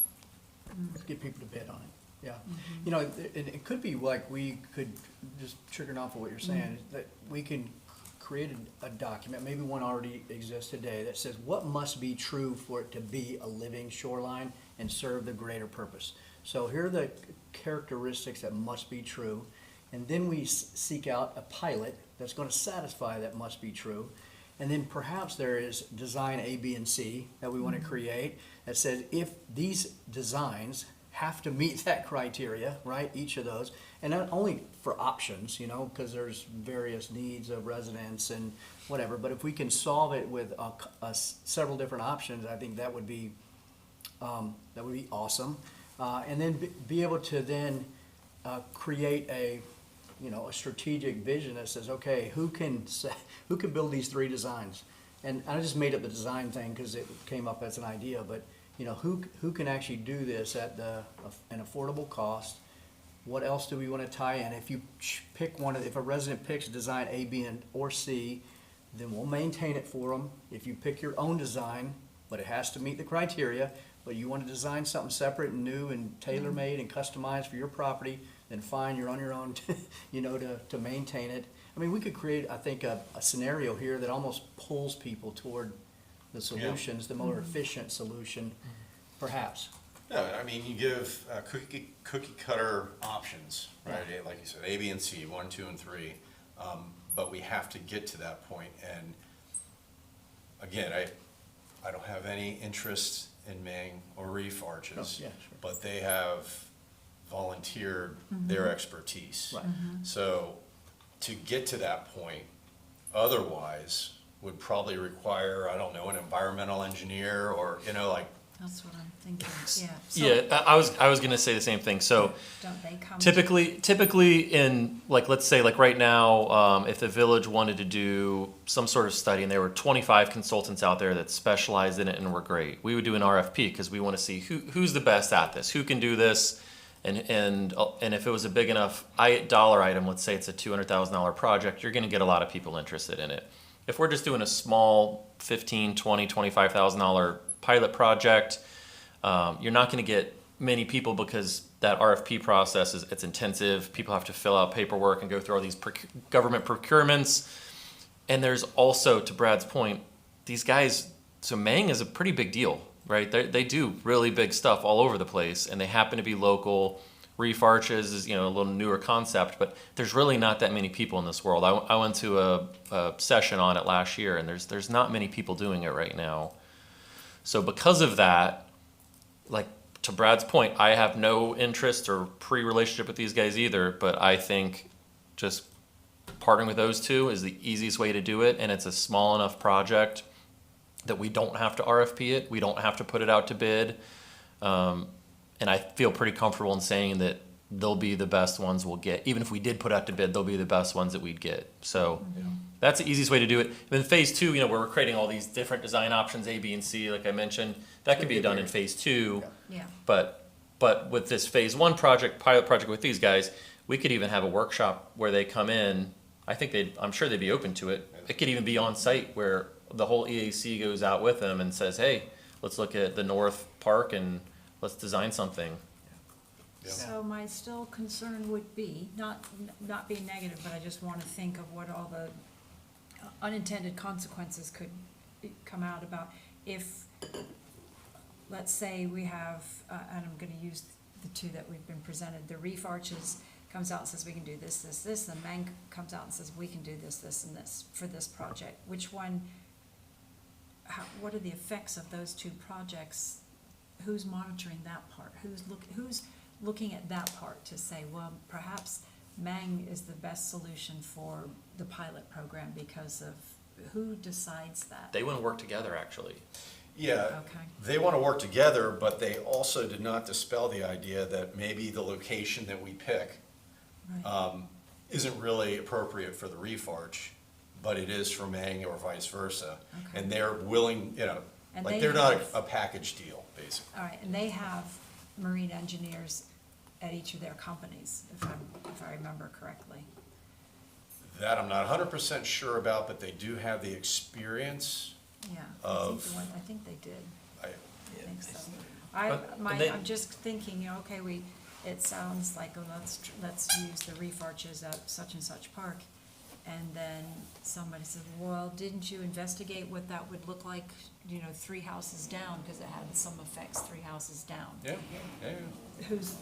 Let's get people to bid on it, yeah. Mhm. It could be like we could, just triggering off of what you're saying, is that we can create a document, maybe one already exists today, that says what must be true for it to be a living shoreline and serve the greater purpose. So here are the characteristics that must be true, and then we seek out a pilot that's gonna satisfy that must be true. And then perhaps there is design A, B, and C that we wanna create, that says if these designs have to meet that criteria, right, each of those, and not only for options, because there's various needs of residents and whatever, but if we can solve it with several different options, I think that would be that would be awesome. And then be able to then create a, you know, a strategic vision that says, okay, who can build these 3 designs? And I just made up the design thing because it came up as an idea, but, you know, who can actually do this at an affordable cost? What else do we want to tie in? If you pick one, if a resident picks design A, B, or C, then we'll maintain it for them. If you pick your own design, but it has to meet the criteria, but you want to design something separate and new and tailor-made and customized for your property, then fine, you're on your own, you know, to maintain it. I mean, we could create, I think, a scenario here that almost pulls people toward the solutions, the more efficient solution, perhaps. No, I mean, you give cookie cutter options, right? Like you said, A, B, and C, 1, 2, and 3. But we have to get to that point. And again, I don't have any interest in Mang or Reef Arches, Oh, yeah, sure. but they have volunteered their expertise. Right. So to get to that point, otherwise would probably require, I don't know, an environmental engineer or, you know, like, That's what I'm thinking, yeah. So Yeah, I was gonna say the same thing. So don't they come? typically in, like, let's say, like right now, if the village wanted to do some sort of study and there were 25 consultants out there that specialized in it and were great, we would do an RFP because we want to see who's the best at this, who can do this, and if it was a big enough dollar item, let's say it's a $200,000 project, you're gonna get a lot of people interested in it. If we're just doing a small $15,000, $20,000, $25,000 pilot project, you're not going to get many people because that RFP process it's intensive. People have to fill out paperwork and go through all these government procurements. And there's also, to Brad's point, these guys, so Mang is a pretty big deal, right? They do really big stuff all over the place, and they happen to be local. Reef Arches is, you know, a little newer concept, but there's really not that many people in this world. I went to a session on it last year, and there's not many people doing it right now. So because of that, like to Brad's point, I have no interest or pre-relationship with these guys either, but I think just partnering with those two is the easiest way to do it, and it's a small enough project that we don't have to RFP it, we don't have to put it out to bid, and I feel pretty comfortable in saying that they'll be the best ones we'll get. Even if we did put out to bid, they'll be the best ones that we'd get. So that's the easiest way to do it. Then phase 2, you know, where we're creating all these different design options, A, B, and C, like I mentioned, that could be done in phase 2. Yeah, But with this phase 1 project, pilot project with these guys, we could even have a workshop where they come in. I'm sure they'd be open to it. It could even be on site where the whole EAC goes out with them and says, hey, let's look at the North Park and let's design something. so my still concern would be, not being negative, but I just want to think of what all the unintended consequences could come out about if, let's say we have, and I'm gonna use the 2 that we've been presented, the Reef Arches comes out and says we can do this, this, this, and Mang comes out and says we can do this, this, and this for this project. Which one, what are the effects of those 2 projects? Who's monitoring that part? Who's looking at that part to say, well, perhaps Mang is the best solution for the pilot program because of, who decides that? They want to work together, actually. yeah, Okay. they want to work together, but they also did not dispel the idea that maybe the location that we pick Right. isn't really appropriate for the Reef Arch, but it is for Mang or vice versa. Okay. And they're willing, you know, And like they they're not have- a package deal, basically. All right, and they have marine engineers at each of their companies, if I remember correctly. That I'm not 100% sure about, but they do have the experience. Yeah, I think they did. I- I think so. And they- I'm just thinking, you know, okay, it sounds like, oh, let's use the Reef Arches at such and such park. And then somebody says, well, didn't you investigate what that would look like, you know, 3 houses down, because it had some effects 3 houses down. Yeah, yeah. Who's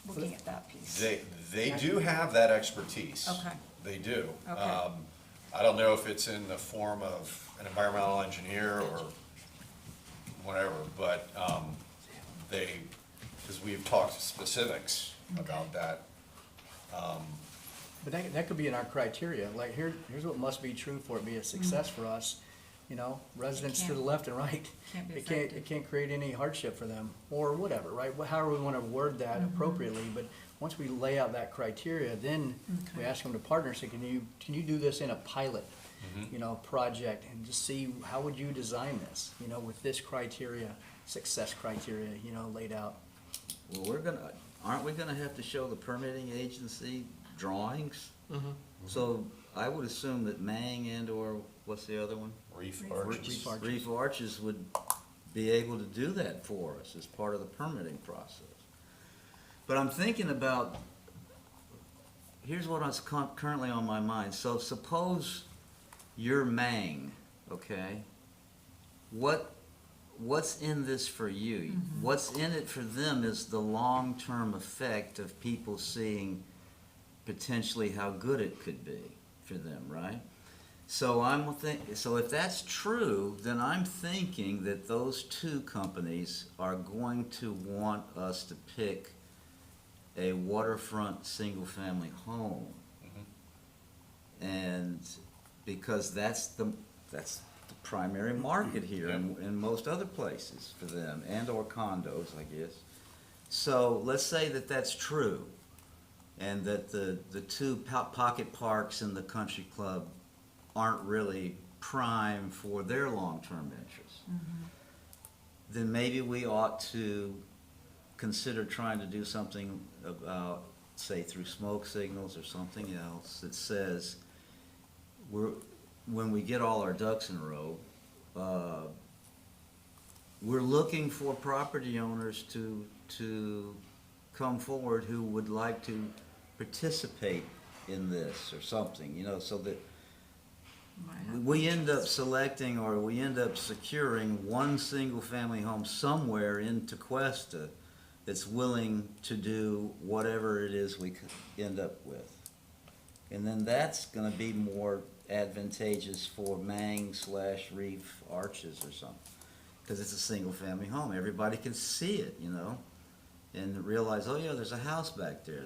looking at that piece? They do have that expertise. Okay. They do. Okay. I don't know if it's in the form of an environmental engineer or whatever, but because we've talked specifics about that. But that could be in our criteria, like here's what must be true for it to be a success for us. you know, residents to can't- the left and right. can't be It can't, affected. it can't create any hardship for them, or whatever, right? However we wanna word that appropriately, but once we lay out that criteria, then we Okay. ask them to partner, say, can you do this in a pilot, you know, project, and just see, how would you design this, you know, with this criteria, success criteria, you know, laid out? Well, aren't we gonna have to show the permitting agency drawings? So I would assume that Mang and/or, what's the other one? Reef Reef arches. Reef arches. Reef Arches would be able to do that for us as part of the permitting process. But I'm thinking about, here's what's currently on my mind. So suppose you're Mang, okay? What's in this for you? What's in it for them is the long-term effect of people seeing potentially how good it could be for them, right? So so if that's true, then I'm thinking that those two companies are going to want us to pick a waterfront single-family home. And because that's the primary market here in most other places for them, and/or condos, I guess. So let's say that that's true, and that the two pocket parks and the country club aren't really prime for their long-term interests. Then maybe we ought to consider trying to do something about, say, through smoke signals or something else that says, when we get all our ducks in a row, we're looking for property owners to come forward who would like to participate in this or something, you know, so that we end up selecting, or we end up securing one single-family home somewhere in Tequesta that's willing to do whatever it is we could end up with. And then that's gonna be more advantageous for Mang/Reef Arches or something, because it's a single-family home. Everybody can see it, you know, and realize, oh yeah, there's a house back there.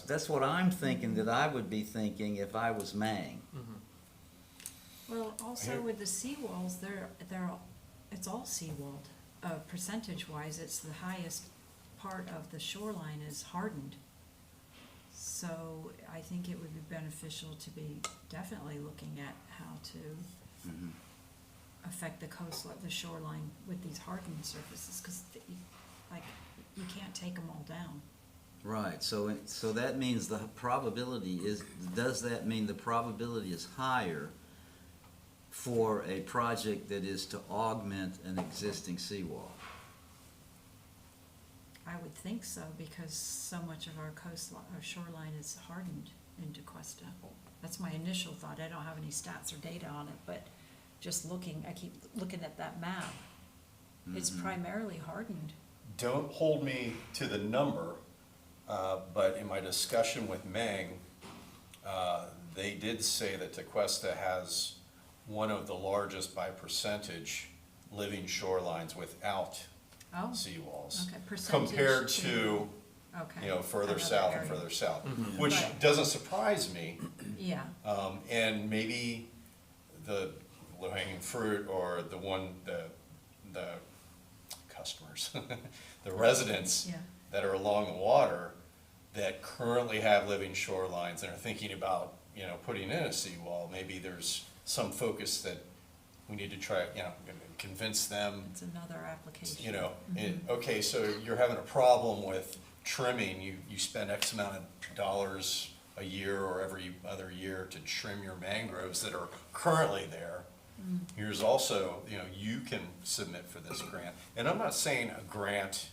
That's what I'm thinking, that I would be thinking if I was Mang. Well, also with the seawalls, it's all seawalled. Percentage-wise, it's the highest part of the shoreline is hardened. So I think it would be beneficial to be definitely looking at how to affect the coastline, the shoreline with these hardened surfaces, because like, you can't take them all down. Right, so that means the probability is, does that mean the probability is higher for a project that is to augment an existing seawall? I would think so, because so much of our coastline, our shoreline is hardened in Tequesta. That's my initial thought. I don't have any stats or data on it, but just looking, I keep looking at that map. It's primarily hardened. Don't hold me to the number, but in my discussion with Mang, they did say that Tequesta has one of the largest by percentage living shorelines without Oh, seawalls. okay, percentage Compared to- to, okay. you know, further Another south and area. further south, which Right. doesn't surprise me. Yeah, And maybe the low-hanging fruit, or the customers, the residents yeah. that are along the water that currently have living shorelines and are thinking about, you know, putting in a seawall, maybe there's some focus that we need to try, you know, convince them, It's another application. you know, okay, so you're having a problem with trimming, you spend X amount of dollars a year or every other year to trim your mangroves that are currently there. Here's also, you know, you can submit for this grant. And I'm not saying a grant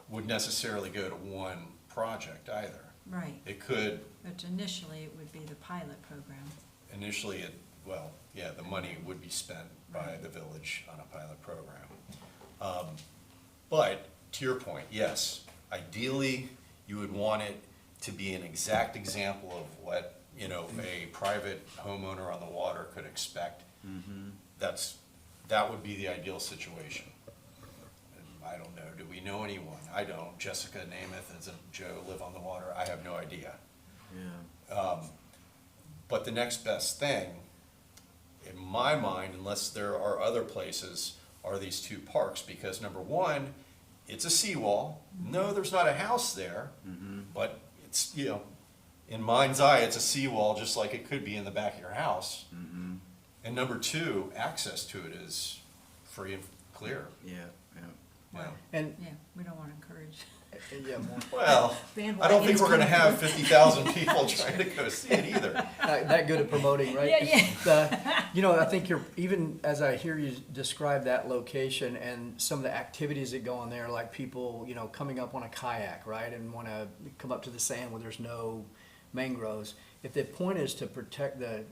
would necessarily go to one project either. Right, It could, but initially it would be the pilot program. initially, the money would be spent by the village on a pilot program. But to your point, yes, ideally, you would want it to be an exact example of what, you know, a private homeowner on the water could expect. That would be the ideal situation. And I don't know, do we know anyone? I don't. Jessica Namath, does Joe live on the water? I have no idea. Yeah. But the next best thing in my mind, unless there are other places, are these two parks, because number one, it's a seawall. No, there's not a house there, but it's, you know, in mind's eye, it's a seawall, just like it could be in the back of your house. And number two, access to it is free and clear. Yeah, yeah. Well, And, Yeah, we don't wanna encourage. yeah, more. well, I don't think we're gonna have 50,000 people trying to go see it either. That good at promoting, right? Yeah, You know, I think even as I hear you describe that location and some of the activities that go on there, like people, you know, coming up on a kayak, right, and want to come up to the sand where there's no mangroves. If the point is to protect the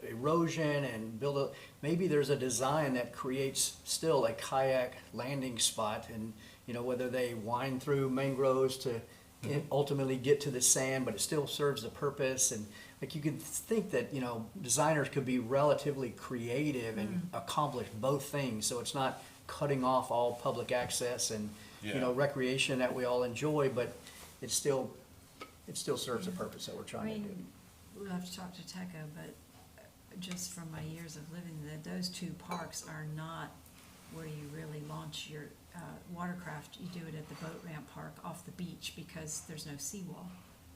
erosion and build a, maybe there's a design that creates still a kayak landing spot, and, you know, whether they wind through mangroves to ultimately get to the sand, but it still serves the purpose. And like, you could think that, you know, designers could be relatively creative and accomplish both things, so it's not cutting off all public access and, you know, recreation that we all enjoy, but it still serves the purpose that we're I trying to do. mean, we'll have to talk to Teca, but just from my years of living there, those two parks are not where you really launch your watercraft. You do it at the boat ramp park off the beach, because there's no seawall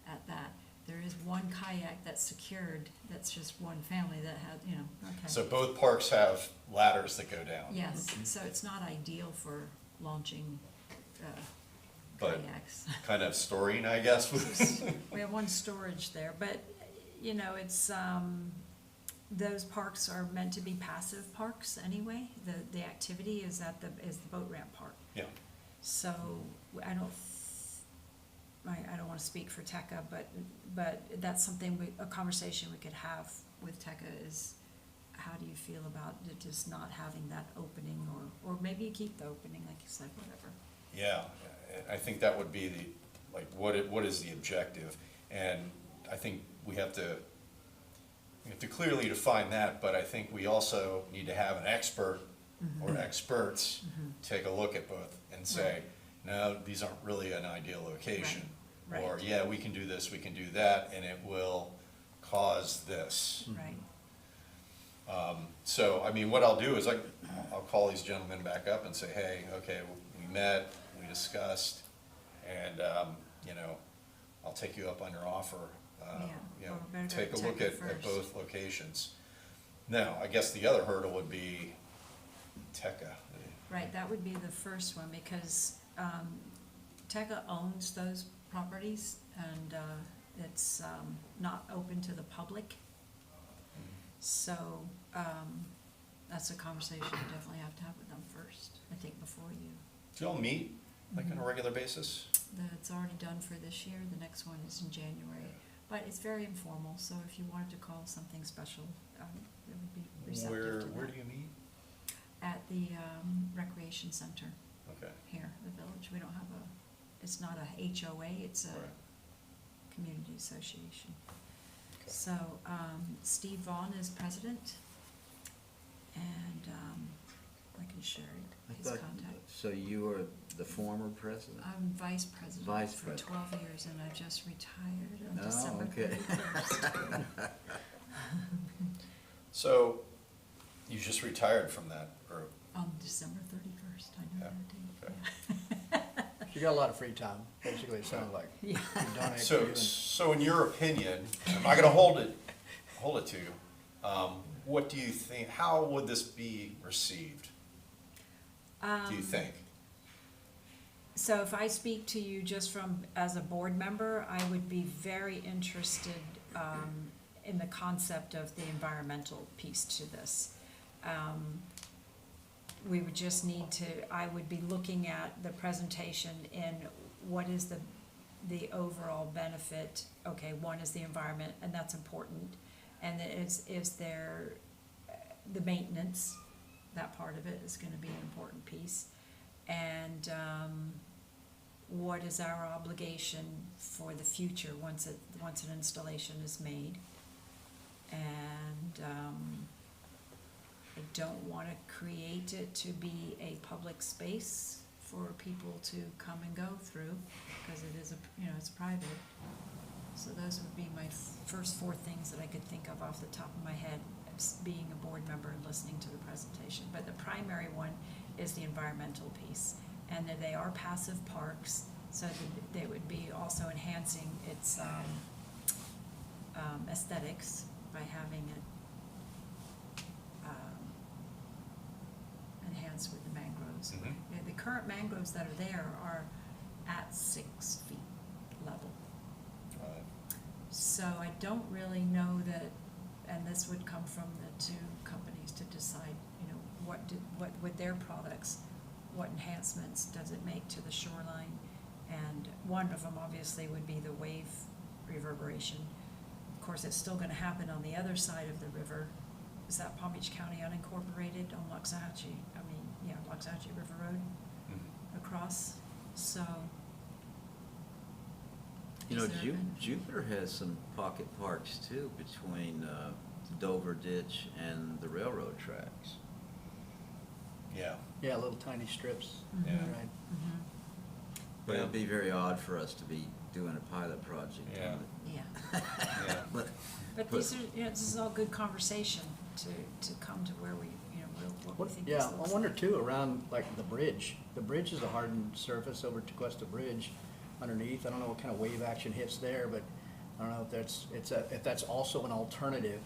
at that. There is one kayak that's secured, that's just one family that had, you know, okay. So both parks have ladders that go down. Yes, so it's not ideal for launching But kayaks. kind of storing, I guess. We have one storage there, but, you know, it's, those parks are meant to be passive parks anyway. The activity is the boat ramp park. Yeah. So I don't wanna speak for Teca, but that's something a conversation we could have with Teca is, how do you feel about it just not having that opening, or maybe you keep the opening, like you said, whatever. Yeah, I think that would be what is the objective? And I think we have to clearly define that, but I think we also need to have an expert or experts take a look at both and say, no, these aren't really an ideal location. Right. Or, yeah, we can do this, we can do that, and it will cause this. Right. So, I mean, what I'll do is I'll call these gentlemen back up and say, hey, okay, we met, we discussed, and, you know, I'll take you up on your offer. You know, well, we better go take a to look Teca at first. both locations. Now, I guess the other hurdle would be Teca. Right, that would be the first one, because Teca owns those properties, and it's not open to the public. So that's a conversation you definitely have to have with them first, I think, before you. Do y'all meet, like, on a regular basis? It's already done for this year, the next one is in January. But it's very informal, so if you wanted to call something special, it would be receptive to that. Where do you meet? At the recreation center Okay. here, the village. We don't have it's not a HOA, it's a Right. community association. Okay. So, Steve Vaughn is president, and I can share his contact. So you are the former president? I'm vice president Vice for president. 12 years, and I just retired on Oh, December okay. 31st. So, you just retired from that group? On December 31st, I know Yeah, that date. okay. Yeah. You got a lot of free time, basically, it sounds like. Yeah. You donate to you and- So in your opinion, I'm not gonna hold it to you, what do you think, how would this be received, do you think? So if I speak to you just as a board member, I would be very interested in the concept of the environmental piece to this. We would just need I would be looking at the presentation in what is the overall benefit. Okay, one is the environment, and that's important. And then is there the maintenance, that part of it is gonna be an important piece. And what is our obligation for the future once an installation is made? And I don't wanna create it to be a public space for people to come and go through, because it is it's private. So those would be my first four things that I could think of off the top of my head. being a board member and listening to the presentation. But the primary one is the environmental piece. And that they are passive parks, so that they would be also enhancing its aesthetics by having it enhanced with the mangroves. Mhm. Yeah, the current mangroves that are there are at 6 feet level. So I don't really know that, and this would come from the two companies to decide, you know, what with their products, what enhancements does it make to the shoreline? And one of them obviously would be the wave reverberation. Of course, it's still gonna happen on the other side of the river. Is that Palm Beach County unincorporated on Loxahatchee? I mean, yeah, Loxahatchee River Road Mhm. across, so. You know, is there an- Jupiter has some pocket parks too between Dover Ditch and the railroad tracks. Yeah. Yeah, little tiny strips, Mhm. Yeah. right? Mhm. But it'd Yeah. be very odd for us to be doing a pilot project. on Yeah. it. Yeah. Yeah. But these are, you know, this is all good conversation to come to where we, you know, what we What, think yeah, this I looks wonder like. too, around like the bridge. The bridge is a hardened surface over Tequesta Bridge underneath. I don't know what kind of wave action hits there, but I don't know if if that's also an alternative,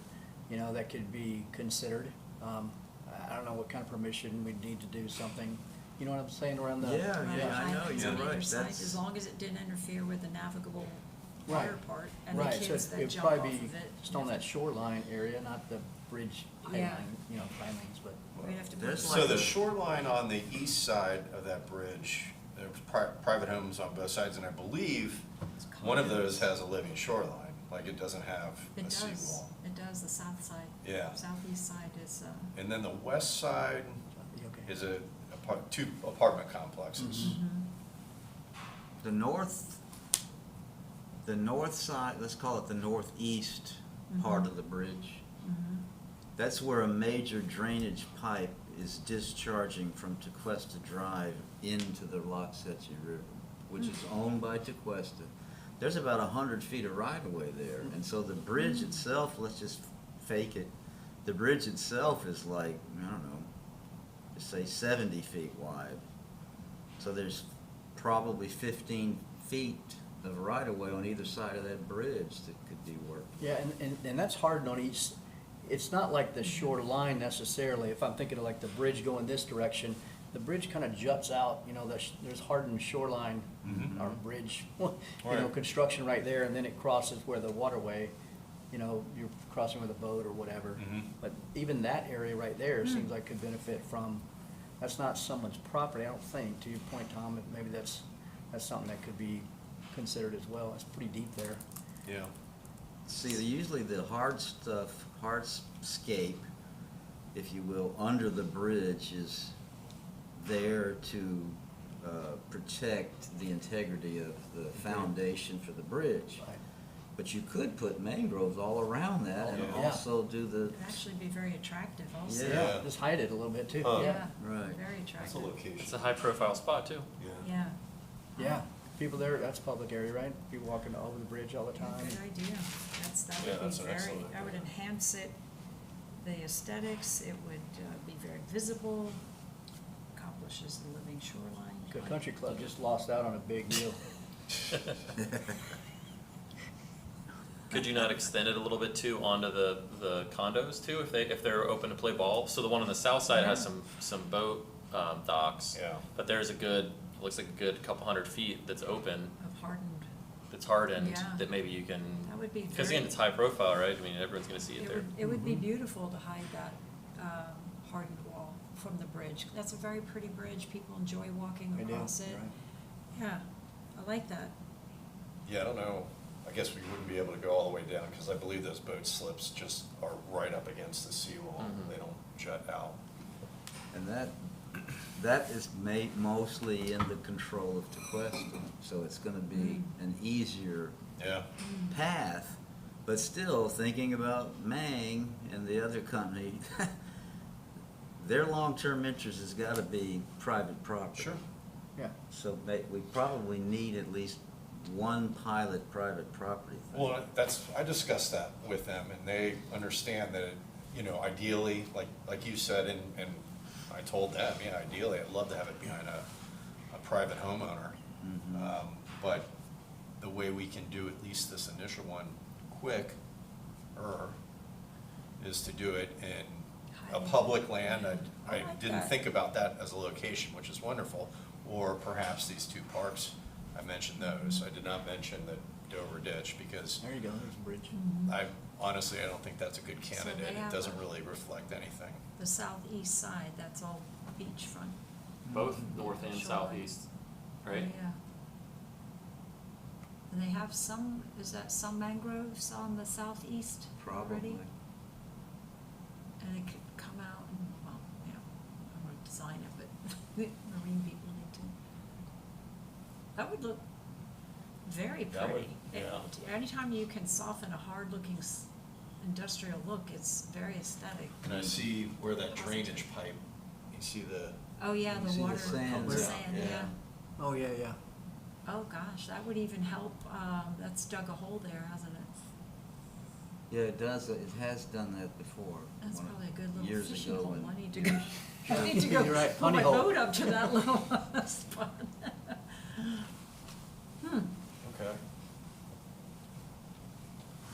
you know, that could be considered. I don't know what kind of permission we'd need to do something, you know what I'm saying, around the. Yeah, Right, yeah, I know, islands you're on either right. side, That's- as long as it didn't interfere with the navigable Right. water part and the Right, so kids that it'd jump off probably of be it. just on that shoreline area, not the bridge Yeah. highline, you know, pilings, but. We'd have to put There's So like the a- shoreline on the east side of that bridge, there's private homes on both sides, and I believe one of those has a living shoreline, like it doesn't have It a does, seawall. it does, the south side. Yeah. Southeast side is, And then the west side Okay. is two apartment complexes. The north side, let's call it the northeast part of the bridge. That's where a major drainage pipe is discharging from Tequesta Drive into the Loxahatchee River, which is owned by Tequesta. There's about 100 feet of right-of-way there, and so the bridge itself, let's just fake it, the bridge itself is like, I don't know, just say 70 feet wide. So there's probably 15 feet of right-of-way on either side of that bridge that could be worked. Yeah, and that's hardened on each, it's not like the shoreline necessarily. If I'm thinking of like the bridge going this direction, the bridge kind of juts out, you know, there's hardened shoreline, Mhm. or bridge, you know, Right. construction right there, and then it crosses where the waterway, you know, you're crossing with a boat or whatever. Mhm. But even that area right there seems like could benefit from, that's not someone's property, I don't think, to your point, Tom, that maybe that's something that could be considered as well. It's pretty deep there. Yeah. See, usually the hard stuff, hardscape, if you will, under the bridge is there to protect the integrity of the foundation for the bridge. Right. But you could put mangroves all around that and Yeah. also do the, it'd actually be very attractive also. Yeah. Just hide it a little bit too. Huh. Yeah, Right. very That's a attractive. location. It's a high-profile spot, too. Yeah. Yeah, people there, that's public area, right? People walking over the bridge all the Yeah, time. good idea. That Yeah, would that's be an very, excellent that would idea. enhance it, the aesthetics, it would be very visible, accomplishes the living shoreline. Good Country Club just lost out on a big deal. Could you not extend it a little bit too onto the condos too, if they're open to play ball? So the one on the south side has some boat docks. Yeah. But there's looks like a good couple hundred feet that's open, Of hardened, that's hardened, Yeah. that maybe you can, that would be very. because again, it's high profile, right? I mean, everyone's gonna see it there. It would be beautiful to hide that hardened wall from the bridge. That's a very pretty bridge, people enjoy walking They do, across it. right. Yeah, I like that. Yeah, I don't know. I guess we wouldn't be able to go all the way down, because I believe those boat slips just are right up against the seawall. Mhm. They don't jut out. and that is made mostly in the control of Tequesta. So it's gonna be an easier Yeah. path, but still thinking about Mang and the other company, their long-term interest has gotta be private property. Sure. Yeah. So we probably need at least one pilot private property thing. Well, I discussed that with them, and they understand that you know, ideally, like you said, and I told them, yeah, ideally, I'd love to have it behind a private homeowner. But the way we can do at least this initial one quicker is to do it in a public land. I like didn't that. think about that as a location, which is wonderful. Or perhaps these two parks, I mentioned those. I did not mention the Dover Ditch because There you go, there's a bridge. I honestly, I don't think that's a good So candidate. they It have doesn't a- really reflect anything. The southeast side, that's all beachfront. Both north and Shoreline. southeast, right? Yeah. And they have some, is that some mangroves on the southeast already? Probably. And it could come out and, well, yeah, I'm gonna design it, but marine people need to. That would look very That would- pretty. yeah. Anytime you can soften a hard-looking industrial look, it's very aesthetic. And I see where that drainage pipe, you see the, Oh, yeah, You the see the water, sands the out, sand, yeah. yeah. Oh, yeah, yeah. Oh, gosh, that would even help, that's dug a hole there, hasn't it? Yeah, it does, it has done that before. That's One- probably a good little years fishing ago hole. when- I need to go, I need to go You're right, pull my honey hole. boat up to that little spot. okay.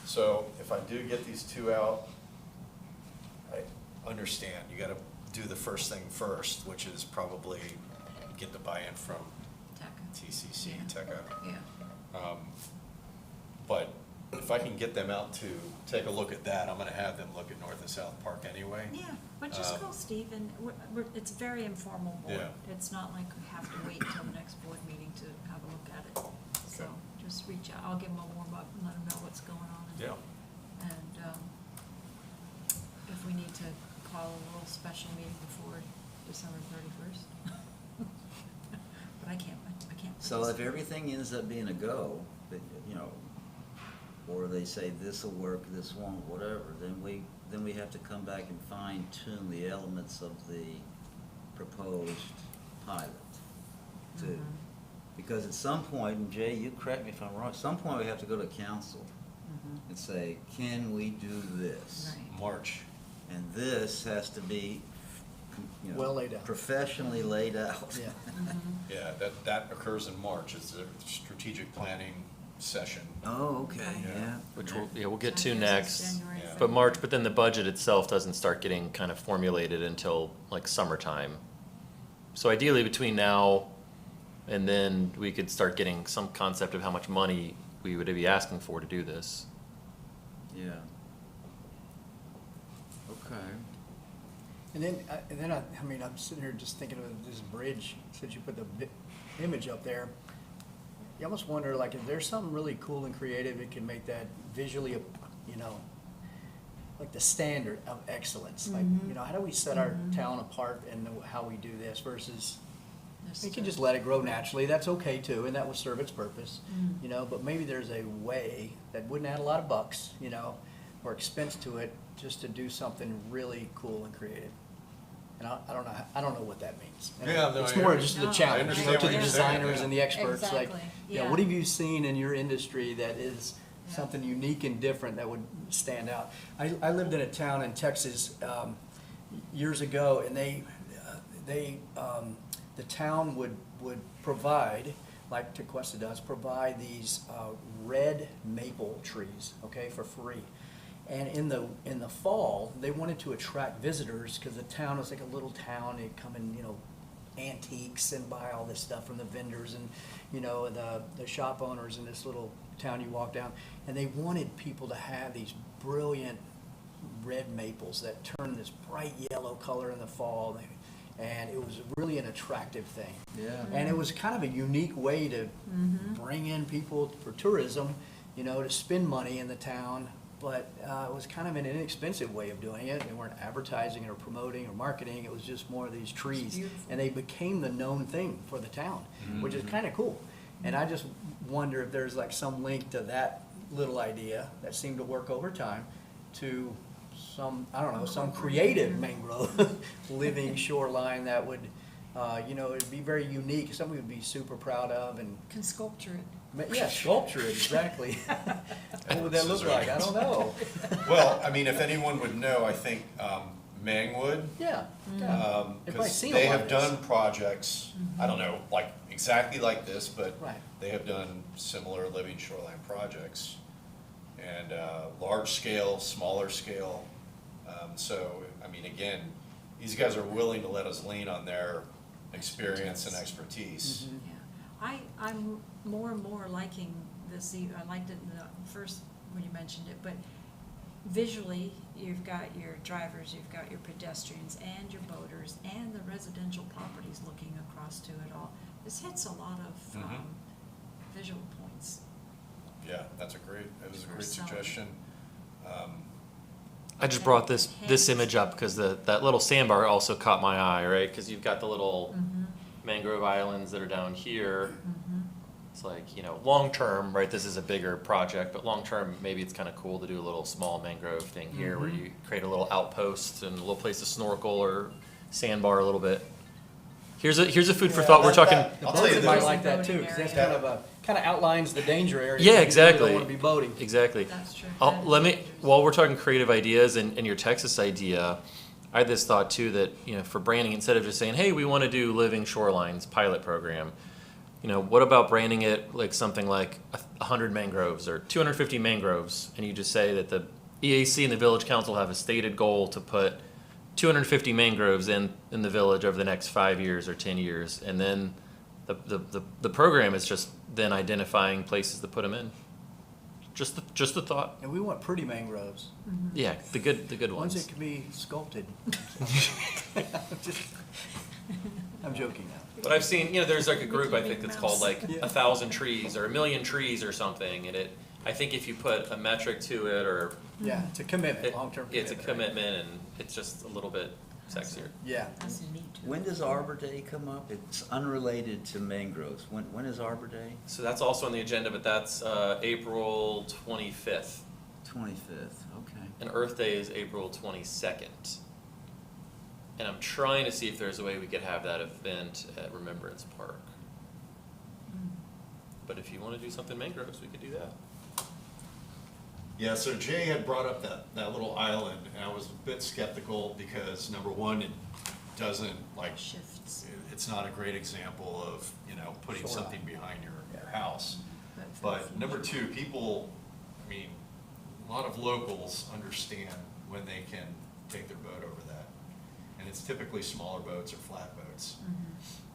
So if I do get these two out, I understand, you gotta do the first thing first, which is probably get the buy-in from TCC, Yeah. TECA. Yeah, But if I can get them out to take a look at that, I'm gonna have them look at North and South Park anyway. yeah, but just call Steve and it's a very informal board. Yeah. It's not like we have to wait until the next board meeting to have a look at it. So Okay. just reach out, I'll give him a warm up and let him know what's going on. Yeah, And, if we need to call a little special meeting before December 31st. But I can't. So if everything ends up being a go, but, you know, or they say this'll work, this won't, whatever, then we have to come back and fine tune the elements of the proposed pilot too. Mhm. Because at some point, and Jay, you correct me if I'm wrong, at some point we have to go to council Mhm. and say, can we do this? Right. March. And this has to be, you know, Well laid out. professionally laid out. Yeah. Mhm. Yeah, that occurs in March. It's a strategic planning session. Oh, okay, Okay. yeah. Which we'll get to So I guess it's next. January, Yeah. But March, but then the budget itself doesn't start getting kind of formulated until like summertime. So ideally between now and then we could start getting some concept of how much money we would be asking for to do this. Yeah. Okay. And then I mean, I'm sitting here just thinking of this bridge, since you put the image up there. You almost wonder, like, if there's something really cool and creative, it can make that visually, you know, like the standard of excellence. Like, you know, how do we set our town apart and how we do this versus, we can just let it grow naturally, that's okay too, and that will serve its purpose, you know, but maybe there's a way that wouldn't add a lot of bucks, you know, or expense to it, just to do something really cool and creative. And I don't know what that means. And Yeah, no, it's I more hear- just No, the I challenge, you understand know, what to the you're saying, designers yeah. and the experts, like, Exactly, you know, yeah. what have you seen in your industry that is Yeah. something unique and different that would stand out? I lived in a town in Texas, years ago, and the town would provide, like Tequesta does, provide these red maple trees, okay, for free. And in the fall, they wanted to attract visitors, because the town was like a little town, they'd come and, you know, antiques and buy all this stuff from the vendors and, you know, the shop owners in this little town you walk down. And they wanted people to have these brilliant red maples that turn this bright yellow color in the fall. And it was really an attractive thing. Yeah. And it was kind of a unique way to bring in people for tourism, you know, to spend money in the town. But it was kind of an inexpensive way of doing it. They weren't advertising or promoting or marketing. It was just more of these trees. beautiful. And they became the known thing for the town, which is kind of cool. And I just wonder if there's like some link to that little idea that seemed to work over time to some, I don't know, some creative mangrove living shoreline that would, you know, it'd be very unique, something we'd be super proud of and, Can sculpture it. Yeah, sculpture it, exactly. What would that look like? I don't know. Well, I mean, if anyone would know, I think Mangwood, Yeah, yeah. Everybody's because seen a they lot have of this. done projects, I don't know, like exactly like this, but Right. they have done similar living shoreline projects. And large scale, smaller scale. So, I mean, again, these guys are willing to let us lean on their experience and expertise. Mhm. Yeah, I'm more and more liking this, I liked it in the first, when you mentioned it, but visually, you've got your drivers, you've got your pedestrians, and your boaters, and the residential properties looking across to it all. This hits a lot of, Mhm. visual points. Yeah, that was a For great selling. suggestion. I just brought this image up because that little sandbar also caught my eye, right? Because you've got the little mangrove islands that are down here. It's like, you know, long term, right? This is a bigger project, but long term, maybe it's kind of cool to do a little small mangrove thing here where you create a little outpost and a little place to snorkel or sandbar a little bit. Here's a food for Yeah, thought. We're that- talking. that- The I'll tell you boaters might this. like that too, because that's Area. kind of outlines the danger area. Yeah, People exactly. Don't want to be boating. Exactly. That's true. Let me, while we're talking creative ideas and your Texas idea, I had this thought too that, you know, for branding, instead of just saying, hey, we want to do Living Shorelines pilot program, you know, what about branding it like something like 100 mangroves or 250 mangroves? And you just say that the EAC and the village council have a stated goal to put 250 mangroves in the village over the next 5 years or 10 years. And then the program is just then identifying places to put them in. Just the thought. And we want pretty mangroves, Yeah, the good ones ones. that can be sculpted. I'm joking now. But I've seen, you know, there's like a group I think that's called like Yeah. 1,000 trees or 1,000,000 trees or something, and I think if you put a metric to it or Yeah, it's a commitment, it- long-term it's a commitment. right? commitment and it's just a little bit sexier. Yeah. That's neat. When does Arbor Day come up? It's unrelated to mangroves. When is Arbor Day? So that's also on the agenda, but that's April 25th, 25th, okay. and Earth Day is April 22nd. And I'm trying to see if there's a way we could have that event at Remembrance Park. But if you want to do something mangroves, we could do that. Yeah, so Jay had brought up that little island, and I was a bit skeptical because, number one, it doesn't, like, Shifts. it's not a great example of, you know, putting Shoreline. something behind your house. But for the But number future. two, people, I mean, a lot of locals understand when they can take their boat over that. And it's typically smaller boats or flat boats.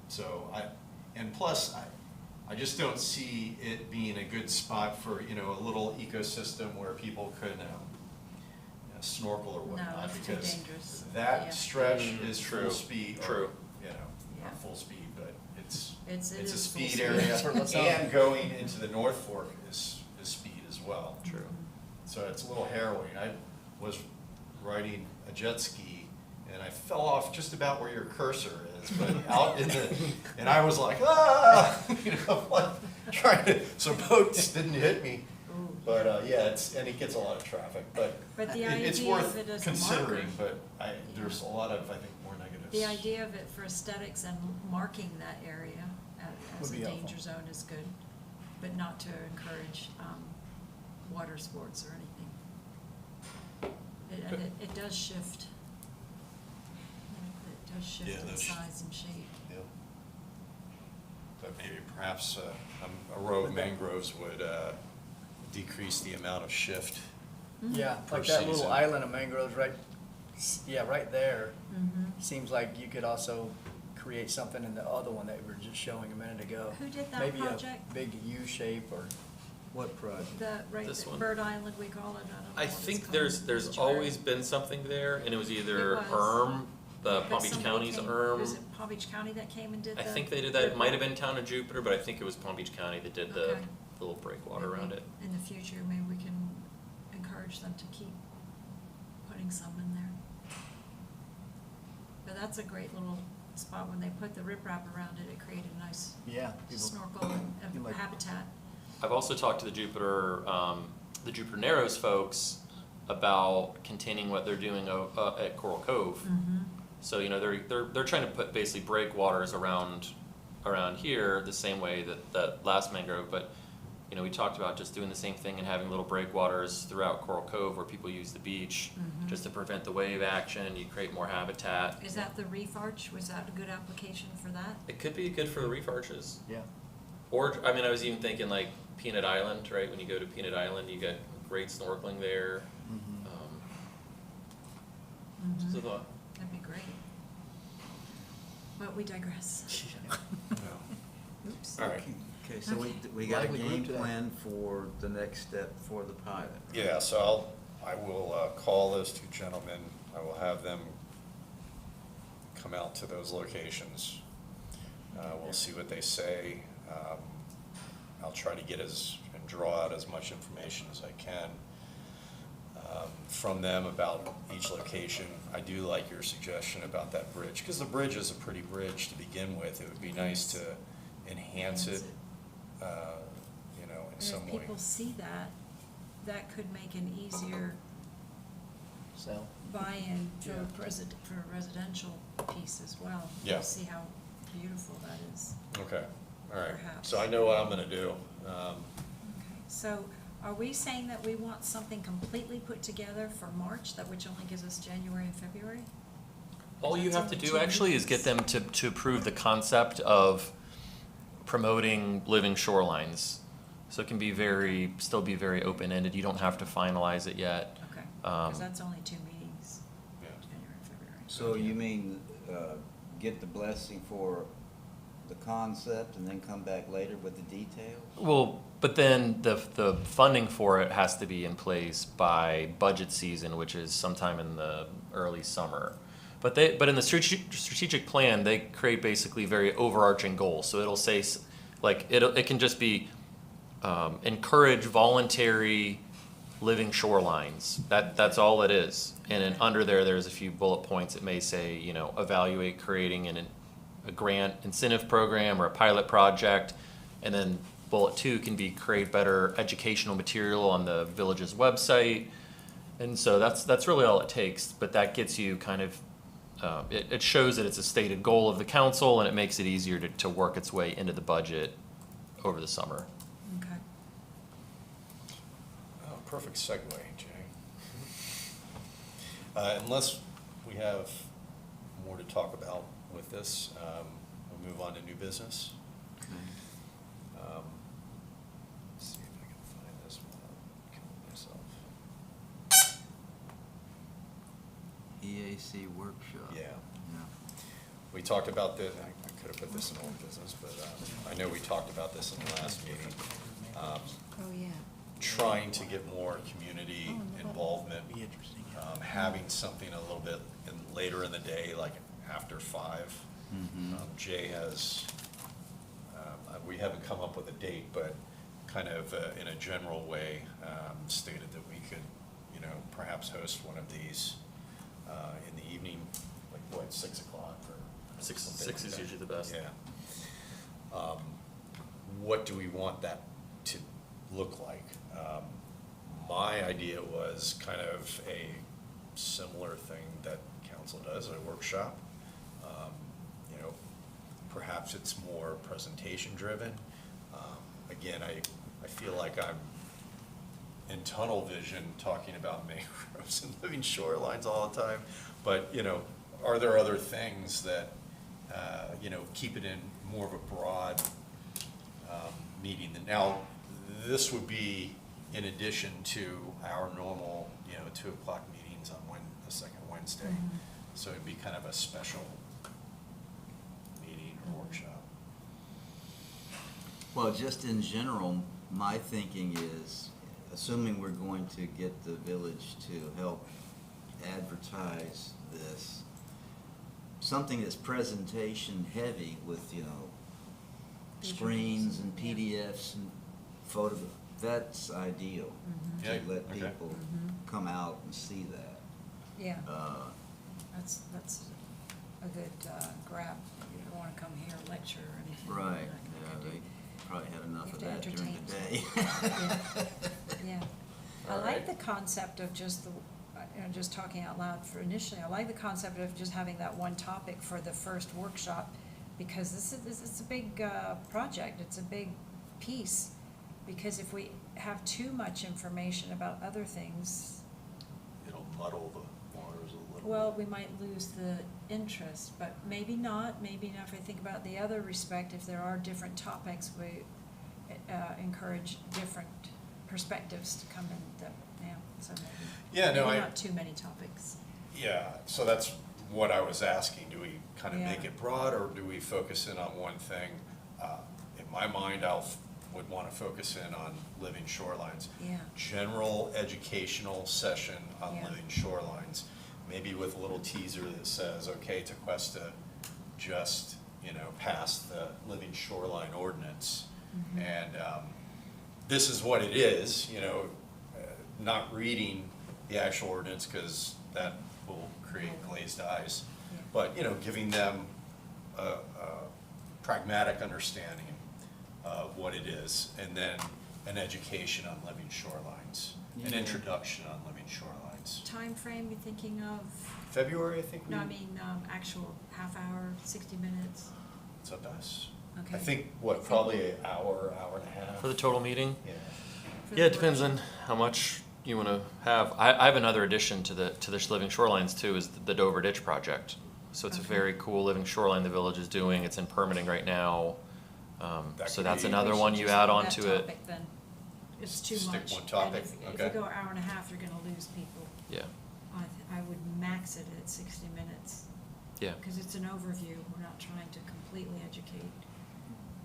So and plus, I just don't see it being a good spot for, you know, a little ecosystem where people could snorkel or whatnot. that's too because dangerous. that Yeah. stretch Mm, is true, full speed. or, true. You know, Yeah. not full speed, but it's It a is full speed speed. area. That's what- And going into the North Fork is speed as well. True. So it's a little harrowing. I was riding a jet ski and I fell off just about where your cursor is, but out in and I was like, ah, you know, like trying to, so boats didn't hit me. Ooh. But, yeah, and it gets a lot of traffic, but But the it's idea of worth it as a considering, marker. but there's a lot of, I think, more negatives. The idea of it for aesthetics and marking that area as Would a be danger helpful. zone is good, but not to encourage water sports or anything. And it does shift. It does shift Yeah, in those- size and shape. Yep. But maybe perhaps a row of mangroves would decrease the amount of shift. Yeah, Per like that little season. island of mangroves right there. Mm-hmm. Seems like you could also create something in the other one that we were just showing a minute ago. Who did that Maybe project? a big U shape or what project? This one? Bird Island, we call it, I don't know. I what it's think called. there's Did you always ever- been something there, and it was either It was. the but Palm Beach somebody County's came- Was it Palm Beach County that came and did I the? think they did that. It might have been Town of Jupiter, but I think it was Palm Beach County that did the Okay. little breakwater Maybe around it. In the future, maybe we can encourage them to keep putting some in there. But that's a great little spot. When they put the riprap around it, it created a nice Yeah. people- snorkel and You like- habitat. I've also talked to the Jupiter Narrows folks about containing what they're doing at Coral Cove. So, you know, they're trying to put basically breakwaters around here the same way that last mangrove, but You know, we talked about just doing the same thing and having little breakwaters throughout Coral Cove where people use the beach, just to prevent the wave action, you create more habitat. Is that the reef arch? Was that a good application for that? It could be good for the reef arches. Yeah. Or, I mean, I was even thinking like Peanut Island, right? When you go to Peanut Island, you get great snorkeling there. Just a thought. That'd be great. But we digress. Oops. All right. Okay, so we got a Lively group game today. plan for the next step for the pilot. Yeah, so I will call those two gentlemen. I will have them come out to those locations. We'll see what they say. I'll try to get and draw out as much information as I can from them about each location. I do like your suggestion about that bridge, because the bridge is a pretty bridge to begin with. It would be nice to enhance it, you know, in And some if way. people see that, that could make an easier So, buy-in for Yeah. for a residential piece as well. Yeah. You'll see how beautiful that is. Okay, all right. Perhaps. So I know what I'm gonna do. Okay, so are we saying that we want something completely put together for March, that which only gives us January and February? All you That's have to only do 2 actually is get meetings. them to approve the concept of promoting living shorelines. So it can be still be very open-ended, you don't have to finalize it yet. Okay, because Um, that's only 2 meetings, Yeah. January and February. So you mean, get the blessing for the concept and then come back later with the details? Well, but then the funding for it has to be in place by budget season, which is sometime in the early summer. But in the strategic plan, they create basically very overarching goals. So it'll say, like, it can just be, encourage voluntary living shorelines. That's all it is. And then under there's a few bullet points. It may say, you know, evaluate creating a grant incentive program or a pilot project. And then bullet 2 can be create better educational material on the village's website. And so that's really all it takes, but that gets you kind of, it shows that it's a stated goal of the council, and it makes it easier to work its way into the budget over the summer. Okay. Oh, perfect segue, Jay. Unless we have more to talk about with this, we'll move on to new business. Okay. Let's see if I can find this without killing myself. EAC Workshop. Yeah. Yeah. We talked about this, I could have put this in old business, but I know we talked about this in the last meeting. Oh, yeah. Trying to get more community involvement. Having something a little bit later in the day, like after 5. Mhm. Jay has, we haven't come up with a date, but kind of in a general way, stated that we could, you know, perhaps host one of these in the evening, like what, 6 o'clock or? Six something is like that. usually the best. Yeah. What do we want that to look like? My idea was kind of a similar thing that council does, a workshop. You know, perhaps it's more presentation driven. Again, I feel like I'm in tunnel vision talking about mangroves and living shorelines all the time. But, you know, are there other things that, you know, keep it in more of a broad meeting? Now, this would be in addition to our normal, you know, 2 o'clock meetings on the second Wednesday. Mhm. So it'd be kind of a special meeting or workshop. Well, just in general, my thinking is, assuming we're going to get the village to help advertise this, something that's presentation heavy with, you know, screens and Visuals, yeah. PDFs and photo, that's ideal. Mhm. Yeah, To let okay. people come out and see that. Yeah, Uh, that's a good grab. You don't wanna come here and lecture or anything. Right, You're not yeah, gonna do- they probably had enough You of have to that during the day. entertain Yeah. I All like right. the concept of just just talking out loud for initially, I like the concept of just having that one topic for the first workshop, because it's a big project, it's a big piece, Because if we have too much information about other things, It'll muddle the waters a little. well, we might lose the interest, but maybe not, if I think about the other respect, if there are different topics, we encourage different perspectives to come in, so Yeah, no, maybe not too many topics. Yeah, so that's what I was asking. Do we kind of Yeah. make it broad, or do we focus in on one thing? In my mind, would want to focus in on living shorelines. Yeah. General educational session on Yeah. living shorelines, maybe with a little teaser that says, okay, Tequesta just, passed the living shoreline ordinance. Mm-hmm. And this is what it is, not reading the actual ordinance, because that will create glazed eyes. Yeah. But, giving them a pragmatic understanding of what it is, and then an education on living shorelines, an Yeah. introduction on living shorelines. Time frame you thinking of? February, I think. No, I mean, actual half hour, 60 minutes? It's up to us. Okay. I think, probably an hour, hour and a half. For the total meeting? Yeah. For Yeah, the it depends on workshop? how much you want to have. I have another addition to this Living Shorelines too, is the Dover Ditch project. So it's a Okay. very cool living shoreline the village is doing. It's in permitting right now. That So could that's be- another We should one you just add do on that to it. topic then. It's too Stick much. one topic, And if okay. you go hour and a half, you're gonna lose people. Yeah, I would max it at 60 minutes, yeah. because it's an overview. We're not trying to completely educate.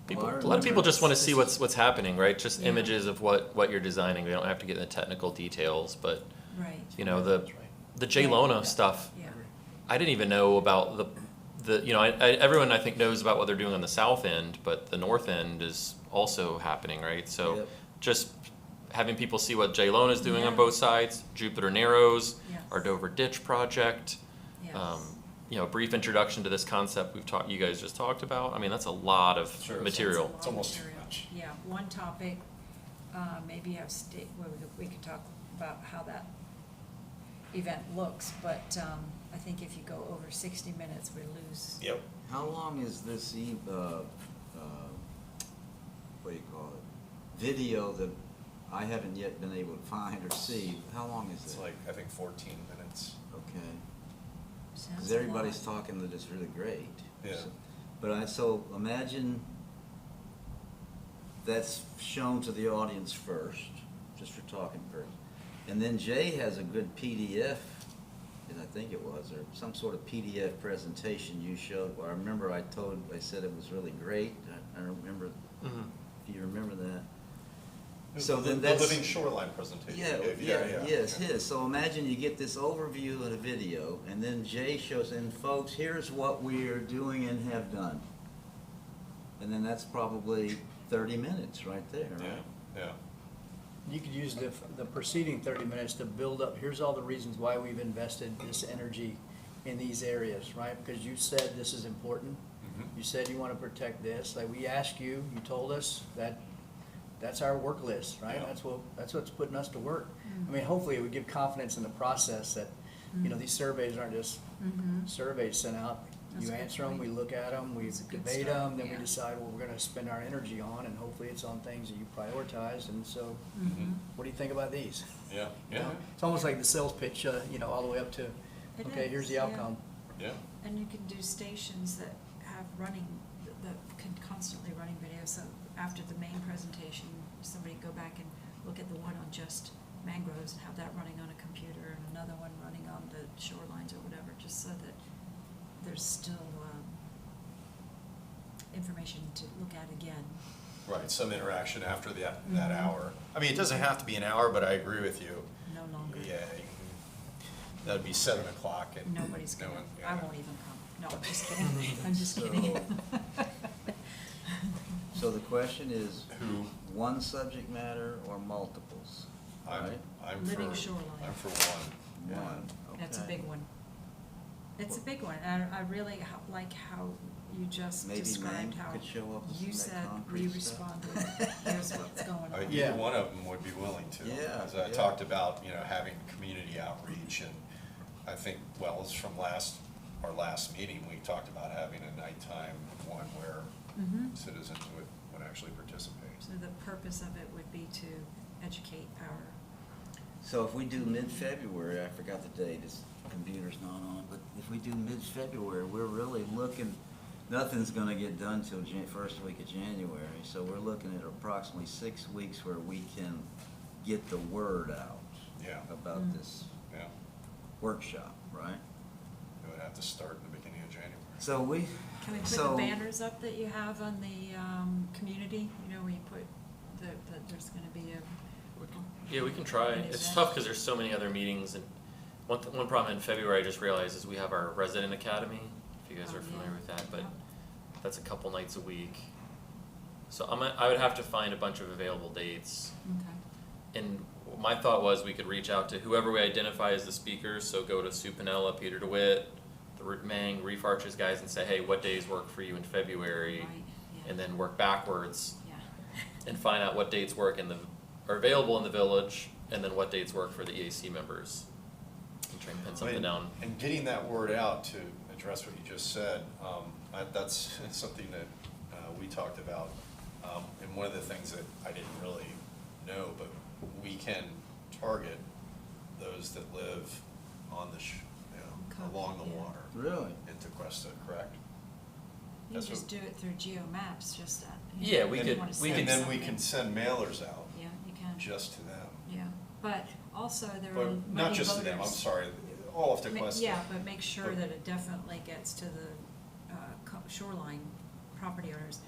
People, Well, I a lot of people just want to see remember- what's happening, right? Just Yeah. images of what you're designing. They don't have to get into technical details, but Right. the J Lona stuff. Yeah. I didn't even know about everyone I think knows about what they're doing on the south end, but the north end is also happening, right? So Yep. just having people see what J Lona is doing on Yeah. both sides, Jupiter Narrows, Yes. our Dover Ditch project. Yes. A brief introduction to this concept you guys just talked about. I mean, that's a lot of Sure. material. That's It's a lot of almost too material. much. Yeah, one topic, maybe have we could talk about how that event looks, but, I think if you go over 60 minutes, we lose. Yep. How long is this what do you call it? Video that I haven't yet been able to find or see? How long is It's it? like, I think 14 minutes. Okay. Sounds Because a everybody's lot. talking that it's really great. Yeah. So imagine that's shown to the audience first, just for talking first. And then Jay has a good PDF, and I think it was, or some sort of PDF presentation you showed. Well, I remember I said it was really great. I don't remember, Mhm. if you remember that. So The then that's. living shoreline presentation. Yeah, you gave, yes, his. So imagine you get this overview in a video, and then Jay shows, and folks, here's what we are doing and have done. And then that's probably 30 minutes right there, Yeah, right? yeah. You could use the preceding 30 minutes to build up, here's all the reasons why we've invested this energy in these areas, right? Because you said this is important. Mhm. You said you want to protect this. Like, we asked you, you told us that that's our work list, right? Yeah. That's what's putting us to work. I mean, hopefully it would give confidence in the process that, these surveys aren't just Mhm. surveys sent out. That's You a good answer them, we point. look at them, we That's a good debate start, them, then we yeah. decide what we're gonna spend our energy on, and hopefully it's on things that you prioritize, and so, Mhm. what do you think about these? Yeah, You yeah, know, it's almost like the sales pitch, all the way up to, It okay, here's is, the yeah. outcome. yeah. And you can do stations that have that can constantly running videos, so after the main presentation, somebody go back and look at the one on just mangroves and have that running on a computer, and another one running on the shorelines or whatever, just so that there's still, information to look at again. Right, some interaction after that Mhm. hour. I mean, it doesn't have to be an hour, but I agree with you. No longer. Yeah, that'd be 7 o'clock and. Nobody's no gonna, one- I yeah. won't even come. No, I'm just kidding. I'm just kidding. So the question is, Who, one subject matter or multiples, right? I'm Living for, shoreline. I'm for one. Yeah. One, That's a okay. big one. It's a big one, and I really like how you just Maybe described Mame how could show up with you some of said, that we concrete stuff. responded, here's what's going on. Yeah. Either one of them would be willing to. Yeah, As I yeah. talked about, having community outreach, and I think, it's from our last meeting, we talked about having a nighttime one where Mhm. citizens would actually actually participate. So the purpose of it would be to educate our, So if we do mid-February, I forgot the date, this computer's not on, but if we do mid-February, we're really looking, nothing's gonna get done till first week of January, so we're looking at approximately 6 weeks where we can get the word out Yeah, about this yeah. workshop, right? It would have to start in the beginning of January. So we, can we put so. the banners up that you have on the, community? You know, where you put there's gonna be a, Yeah, we can try. An It's event. tough because there's so many other meetings, and one problem in February I just realized is we have our resident academy, if you guys Oh, are familiar yeah. with that, but Yeah. that's a couple nights a week. So I would have to find a bunch of available dates. okay. And my thought was we could reach out to whoever we identify as the speakers, so go to Sue Pinella, Peter DeWitt, the Mang, Reef Arches guys, and say, hey, what days work for you in February? Right, yeah. And then work backwards Yeah. and find out what dates work are available in the village, and then what dates work for the EAC members. And try and pin something down. And getting that word out to address what you just said, that's something that we talked about. And one of the things that I didn't really know, but we can target those that live on the, along the Yeah. water Really? in Tequesta, correct? You That's just what- do it through geomaps, just that. you Yeah, know, we if you could- wanna we send could- And then we something. can send mailers out Yeah, you can. just to them. Yeah, but also there are But many not just to them, I'm voters. sorry, all of Ma- Tequesta. Yeah, but make sure But- that it definitely gets to the shoreline property owners,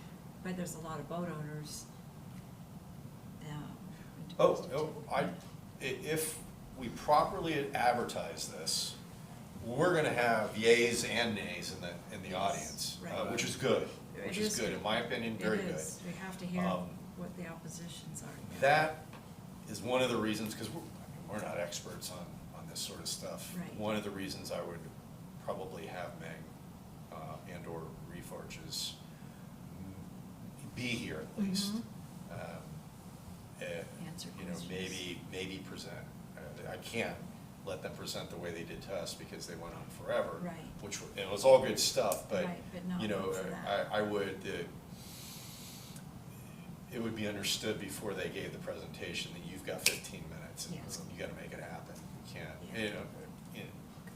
but there's a lot of boat owners. Yeah. in Oh, Tequesta, no, too. if we properly advertise this, we're gonna have yays and nays in the Yes, audience, right. which is good, It which is is good, good. in my opinion, very It good. is. We have to hear Um, what the oppositions are. Yeah. That is one of the reasons, because we're not experts on this sort of stuff. Right. One of the reasons I would probably have Meg and/or Reef Arches be here at least. Mhm. Answer You know, questions. maybe present. I can't let them present the way they did to us because they went on forever. Right. Which, it was all good stuff, but, Right, but not you know, for that. I would, it would be understood before they gave the presentation that you've got 15 minutes and Yes. you gotta make it happen. You can't, Yeah.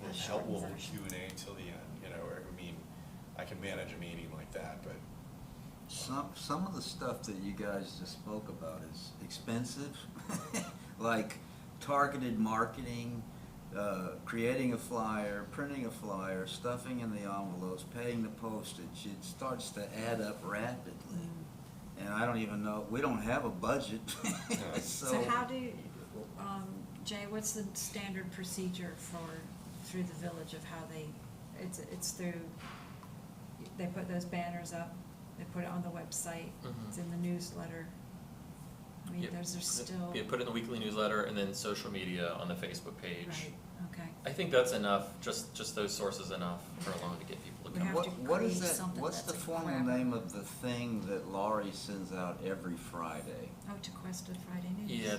we'll That help, we'll shortens our- Q&A until the end, you know, I mean, I can manage a meeting like that, but Some of the stuff that you guys just spoke about is expensive, like targeted marketing, creating a flyer, printing a flyer, stuffing in the envelopes, paying the postage. It starts to add up rapidly. And I don't even know, we don't have a budget, So how do you, Jay, what's the standard procedure through the village of how it's through, they put those banners up, they put it on the website, Mhm. it's in the newsletter. I mean, Yep. there's still. Yeah, put it in the weekly newsletter and then social media on the Facebook page. Right, okay. I think that's enough, just those sources enough for alone to get people to We come. have What, to what is create that, something what's the that's a formal grab. name of the thing that Laurie sends out every Friday? Oh, Tequesta Friday News. Yeah,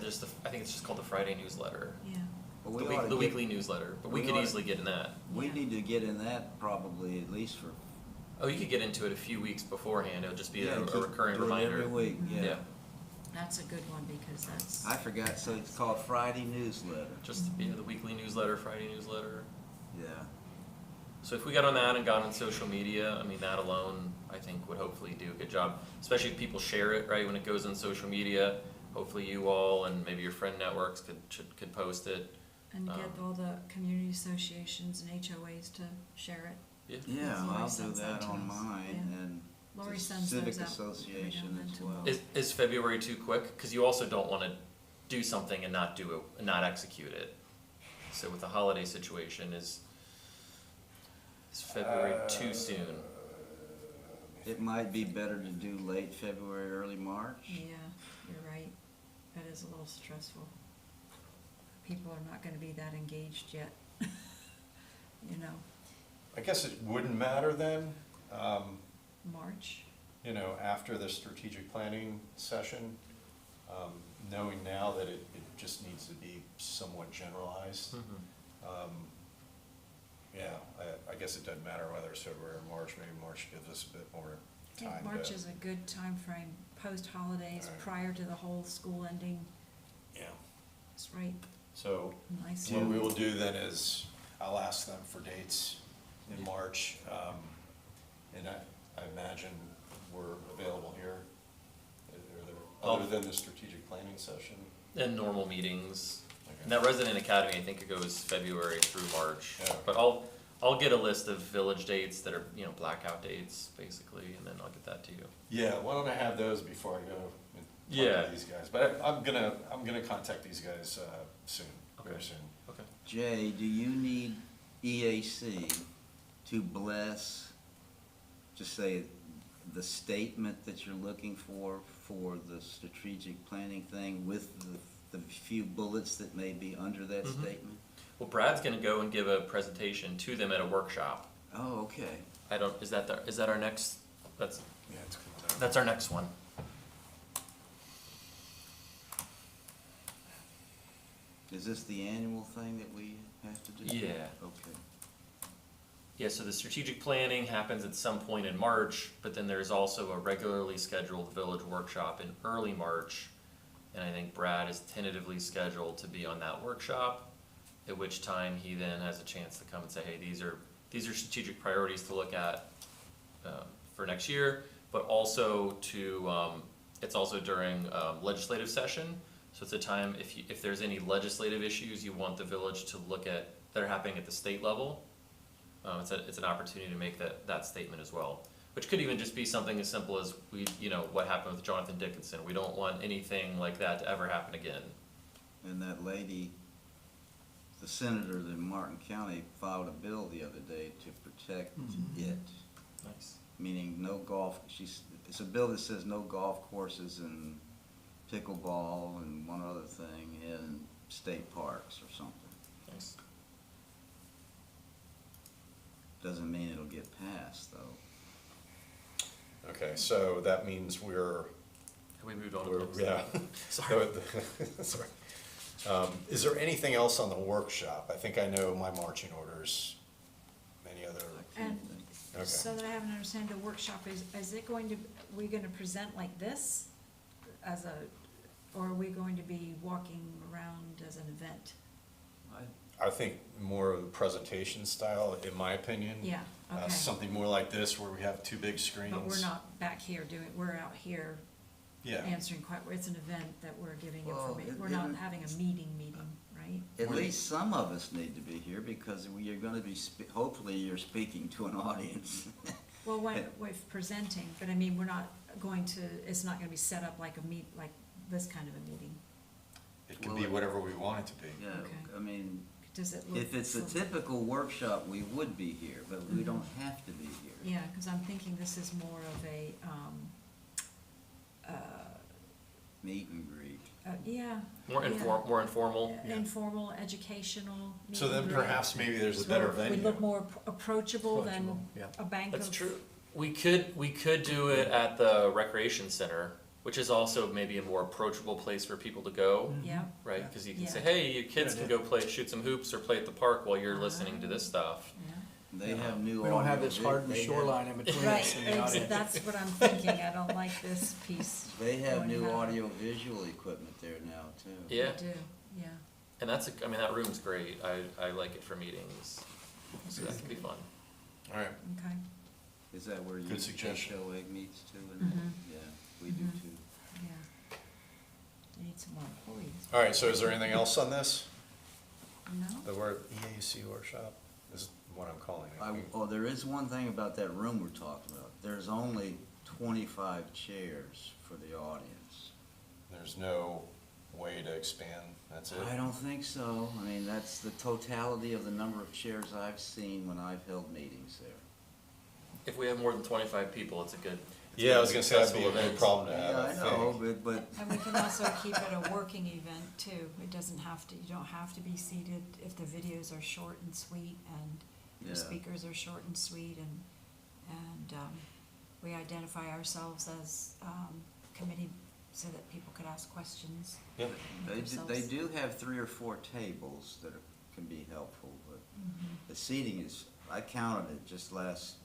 I think it's just called the Friday newsletter, Yeah, Well, the we ought to the get- weekly newsletter, but we we could ought to- easily get in that. We Yeah. need to get in that probably at least for. Oh, you could get into it a few weeks beforehand, it'll just be a keep recurring doing it reminder. every week, Mhm. yeah. that's a good one because that's. I forgot, so it's called Friday newsletter. Just, the weekly newsletter, Friday newsletter. Yeah. So if we got on that and got on social media, I mean, that alone, I think would hopefully do a good job. Especially if people share it, right, when it goes on social media. Hopefully you all and maybe your friend networks could post it. And get all the community associations and HOAs to share it. Yeah, Lori I'll do sends that that to on us, mine yeah. and Lori the sends Civic those out every Association now and as then well. to Is February too quick? Because you also don't want to do something and not do it, and not execute it. So with the holiday situation, is February too soon? It might be better to do late February, early March. Yeah, you're right. That is a little stressful. People are not gonna be that engaged yet. You know, I guess it wouldn't matter then, March. you know, after the strategic planning session, knowing now that it just needs to be somewhat generalized. Yeah, I guess it doesn't matter whether it's February or March, maybe March gives us a bit more I think time March to- is a good time frame, post-holidays, Alright. prior to the whole school ending. Yeah, It's right, so nice. what we will do then is, I'll ask them for dates in March, and I imagine we're available here. Other than the strategic planning session. And normal meetings. Okay. And that resident academy, I think it goes February through March. Yeah. But I'll get a list of village dates that are, you know, blackout dates, basically, and then I'll get that to you. Yeah, why don't I have those before I go and talk Yeah. to these guys? But I'm gonna contact these guys, soon, very Okay. soon. Okay. Jay, do you need EAC to bless, just say, the statement that you're looking for the strategic planning thing with the few bullets that may be under that Mhm. statement? Well, Brad's gonna go and give a presentation to them at a workshop. Oh, okay. Is that our next, that's Yeah, it's good. That's our next one. Is this the annual thing that we have to do? Yeah. Okay. Yeah, so the strategic planning happens at some point in March, but then there's also a regularly scheduled village workshop in early March. And I think Brad is tentatively scheduled to be on that workshop, at which time he then has a chance to come and say, hey, these are strategic priorities to look at for next year, but also it's also during legislative session. So it's a time, if there's any legislative issues you want the village to look at that are happening at the state level, it's an opportunity to make that statement as well. Which could even just be something as simple as what happened with Jonathan Dickinson. We don't want anything like that to ever happen again. And that lady, the senator in Martin County filed a bill the other day to protect it, Nice. meaning no golf, it's a bill that says no golf courses and pickleball and one other thing in state parks or something. Nice. Doesn't mean it'll get passed, though. Okay, so that means Have we moved on to the next? yeah. Sorry. Sorry. Is there anything else on the workshop? I think I know my marching orders. Any other? And Okay. so that I have an understanding, the workshop is it going to, we gonna present like this or are we going to be walking around as an event? I think more of a presentation style, in my opinion. Yeah, okay. Something more like this where we have two big screens. But we're not back here we're out here Yeah. answering it's an event that we're giving Well, information. it- We're not it- having a meeting, right? At least some of us need to be here because you're gonna be, hopefully you're speaking to an audience. Well, we're presenting, but I mean, we're not going to, it's not gonna be set up like like this kind of a meeting. It could be whatever we want it to be. Yeah, Okay. I mean, Does it look? if it's a typical workshop, we would be here, but we don't have to be here. Yeah, cause I'm thinking this is more of a, Meet and greet. yeah. More yeah. more informal. Yeah. Informal, educational. meet So then and greet. perhaps maybe there's a So better We venue. look more approachable than Approachable, yeah. a bank of. That's true. We could do it at the recreation center, which is also maybe a more approachable place for people to go, Yeah, right? Because you can Yeah. say, hey, your kids can idea. go shoot some hoops or play at the park while you're listening to this stuff. yeah. They have new. We don't have audio this hardened they have- shoreline in between Right, us and the audience. that's what I'm thinking, I don't like this piece. They have going new out. audio visual equipment there now, too. Yeah, I do, yeah. and that room's great. I like it for meetings, so that can be fun. All right. Okay. Is that where Good suggestion. HOA meets too? And Mhm. Yeah, we do Mhm. too. Yeah. You need some more employees. All right, so is there anything else on this? No? The word EAC workshop is what I'm calling it. There is one thing about that room we're talking about. There's only 25 chairs for the audience. There's no way to expand, that's it? I don't think so. I mean, that's the totality of the number of chairs I've seen when I've held meetings there. If we have more than 25 people, it's a good. Yeah, I was gonna say that'd be a successful good event. problem to Yeah, have, I I know, think. but And we can also keep it a working event too. It doesn't have to, you don't have to be seated if the videos are short and sweet and Yeah. the speakers are short and sweet and we identify ourselves as, committee so that people could ask questions. Yeah. they do have 3 or 4 tables that can be helpful, but Mhm. the seating is, I counted it just last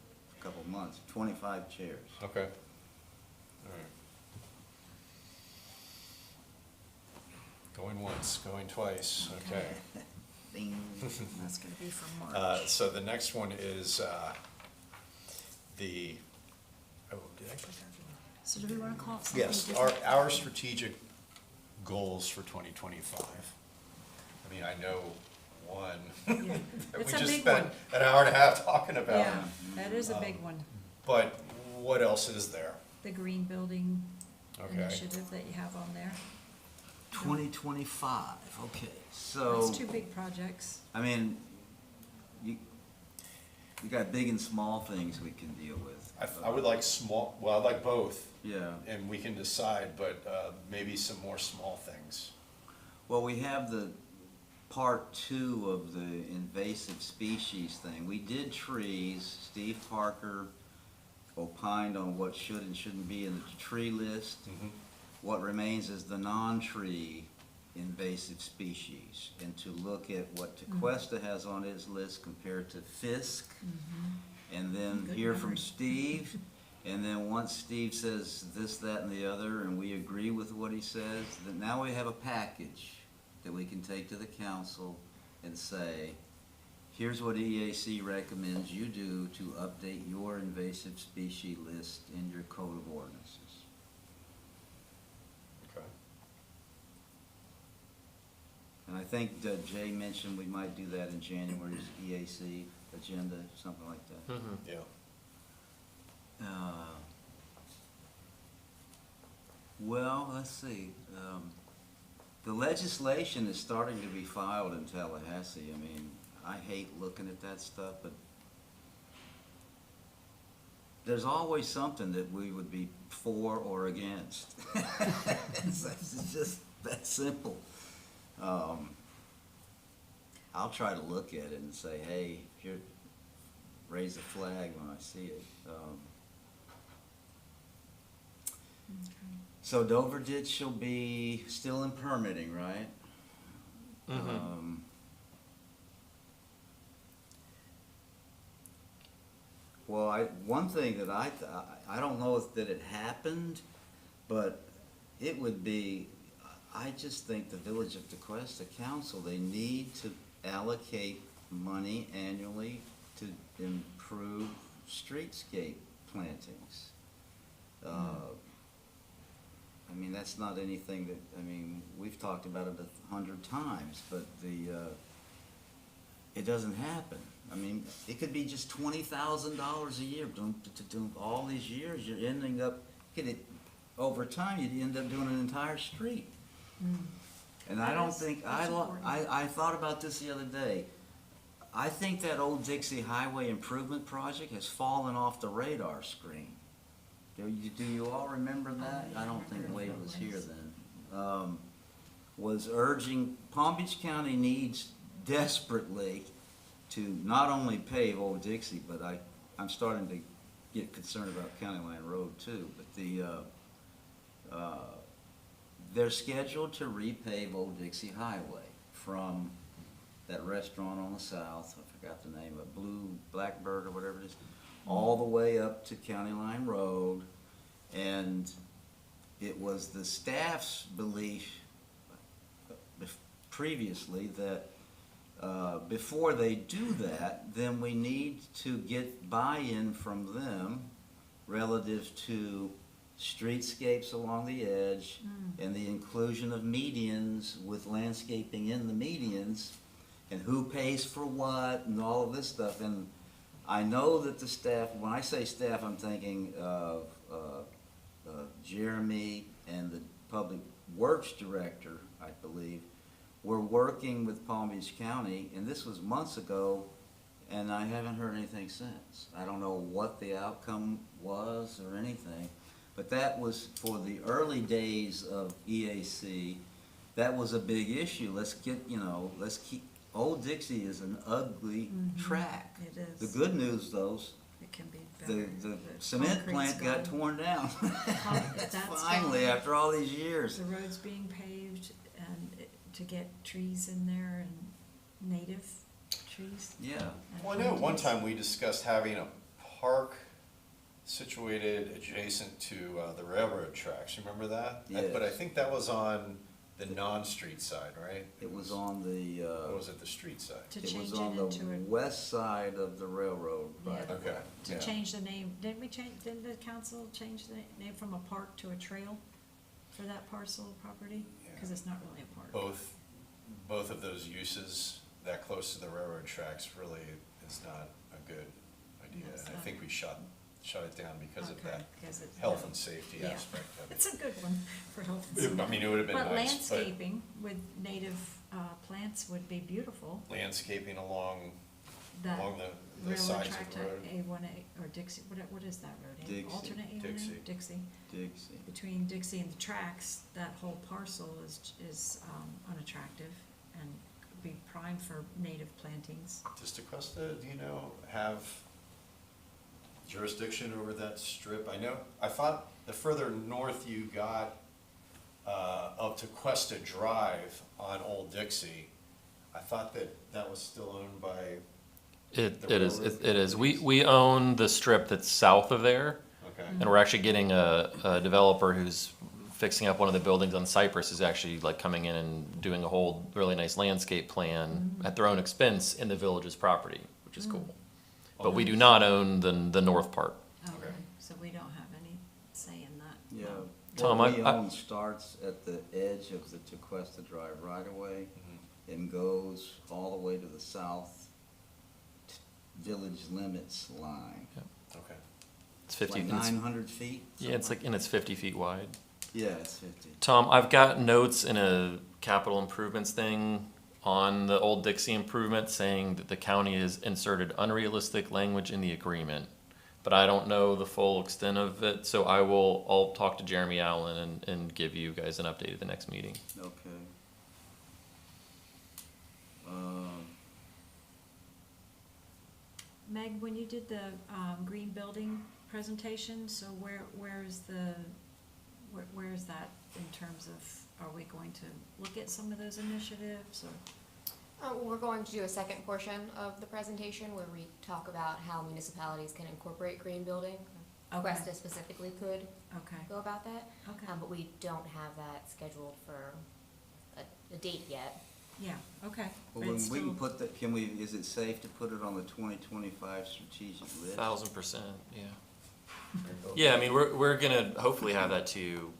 couple months, 25 chairs. Okay. All right. Going once, going twice, okay. Bing. That's gonna be for March. So the next one is, the, oh, did I put that in? So do we wanna call it something Yes, different? our strategic goals for 2025. I mean, I know one Yeah. that we It's a just big spent one. an hour and a half talking about. Yeah, that is a big one. But what else is there? The green building Okay. initiative that you have on there. 2025, okay, so. That's two big projects. I mean, you got big and small things we can deal with. I would like small, well, I'd like both, Yeah, and we can decide, but maybe some more small things. well, we have the part 2 of the invasive species thing. We did trees. Steve Parker opined on what should and shouldn't be in the tree list. Mhm. What remains is the non-tree invasive species, and to look at what Tequesta has on its list compared to Fisk, and then Good hear from memory. Steve, and then once Steve says this, that, and the other, and we agree with what he says, then now we have a package that we can take to the council and say, here's what EAC recommends you do to update your invasive species list in your code of ordinances. Okay. And I think that Jay mentioned we might do that in January's EAC agenda, something like that. Yeah. Well, let's see, the legislation is starting to be filed in Tallahassee. I mean, I hate looking at that stuff, but there's always something that we would be for or against. It's just that simple. I'll try to look at it and say, hey, here, raise a flag when I see it. So Dover Ditch will be still in permitting, right? Well, one thing that I don't know if that it happened, but it would be, I just think the Village of Tequesta Council, they need to allocate money annually to improve streetscape plantings. I mean, that's not anything that, I mean, we've talked about it 100 times, but it doesn't happen. I mean, it could be just $20,000 a year. All these years, you're ending up, over time, you'd end up doing an entire street. And I don't think, I thought about this the other day. I think that old Dixie Highway Improvement Project has fallen off the radar screen. Do you all remember that? I don't think Wade was here then. Was urging, Palm Beach County needs desperately to not only pave Old Dixie, but I'm starting to get concerned about County Line Road too, but they're scheduled to repave Old Dixie Highway from that restaurant on the south, I forgot the name of Blue Blackbird or whatever it is, all the way up to County Line Road. And it was the staff's belief previously that before they do that, then we need to get buy-in from them relative to streetscapes along the edge and the inclusion of medians with landscaping in the medians and who pays for what and all of this stuff. And I know that the staff, when I say staff, I'm thinking of Jeremy and the Public Works Director, I believe, were working with Palm Beach County, and this was months ago, and I haven't heard anything since. I don't know what the outcome was or anything, but that was for the early days of EAC. That was a big issue. Let's keep, Old Dixie is an ugly track. It is. The good news, though, It can be better. the cement concrete's plant got gone. torn down. That's Finally, gone. after all these years. The road's being paved and to get trees in there and native trees. Yeah. and Well, I know one plantings. time we discussed having a park situated adjacent to the railroad tracks, remember that? Yes. But I think that was on the non-street side, right? It was on the, Or was it the street side? To it change was it on into the a, west side of the railroad, Yeah. right? Okay. to Yeah. change the name, didn't the council change the name from a park to a trail for that parcel of property? Cause Yeah. it's not really a park. Both of those uses that close to the railroad tracks really is not a good idea. No, it's And I not. think we shut it down because of Okay, that 'cause it's health not- and safety Yeah. aspect of It's it. a good one for health and I safety. mean, it would have been But nice, but landscaping with native, plants would be beautiful. landscaping along That the railroad sides track of to the road. A1A, or Dixie, what is that road? Dixie. Alternate A1A? Dixie. Dixie. Dixie. Between Dixie and the tracks, that whole parcel is unattractive and could be prime for native plantings. Does Tequesta, do you know, have jurisdiction over that strip? I thought the further north you got of Tequesta Drive on Old Dixie, I thought that was still owned by, It The is, railroad it is. We own the strip that's south of there, okay. and we're actually getting a developer who's fixing up one of the buildings on Cypress is actually like coming in and doing a whole really nice landscape plan at their own expense in the village's property, which is cool. But we do not own the north part. Okay, so we don't have any say in that. Yeah. Tom, What we I- own starts at the edge of the Tequesta Drive right away and goes all the way to the south village limits line. Okay. It's 50, Like and it's- 900 feet? yeah, it's like, and it's 50 feet wide. Yeah, it's 50. Tom, I've got notes in a capital improvements thing on the Old Dixie improvement saying that the county has inserted unrealistic language in the agreement. But I don't know the full extent of it, so I'll talk to Jeremy Allen and give you guys an update at the next meeting. Okay. Meg, when you did the, green building presentation, so where is that in terms of, are we going to look at some of those initiatives or? We're going to do a second portion of the presentation where we talk about how municipalities can incorporate green building. Okay. Cuesta specifically could Okay, go about that, okay, but we don't have that scheduled for a date yet. yeah, okay. Well, But when it's we can still- put that, is it safe to put it on the 2025 strategic list? 1000%, yeah. Yeah, I mean, we're gonna hopefully have that to you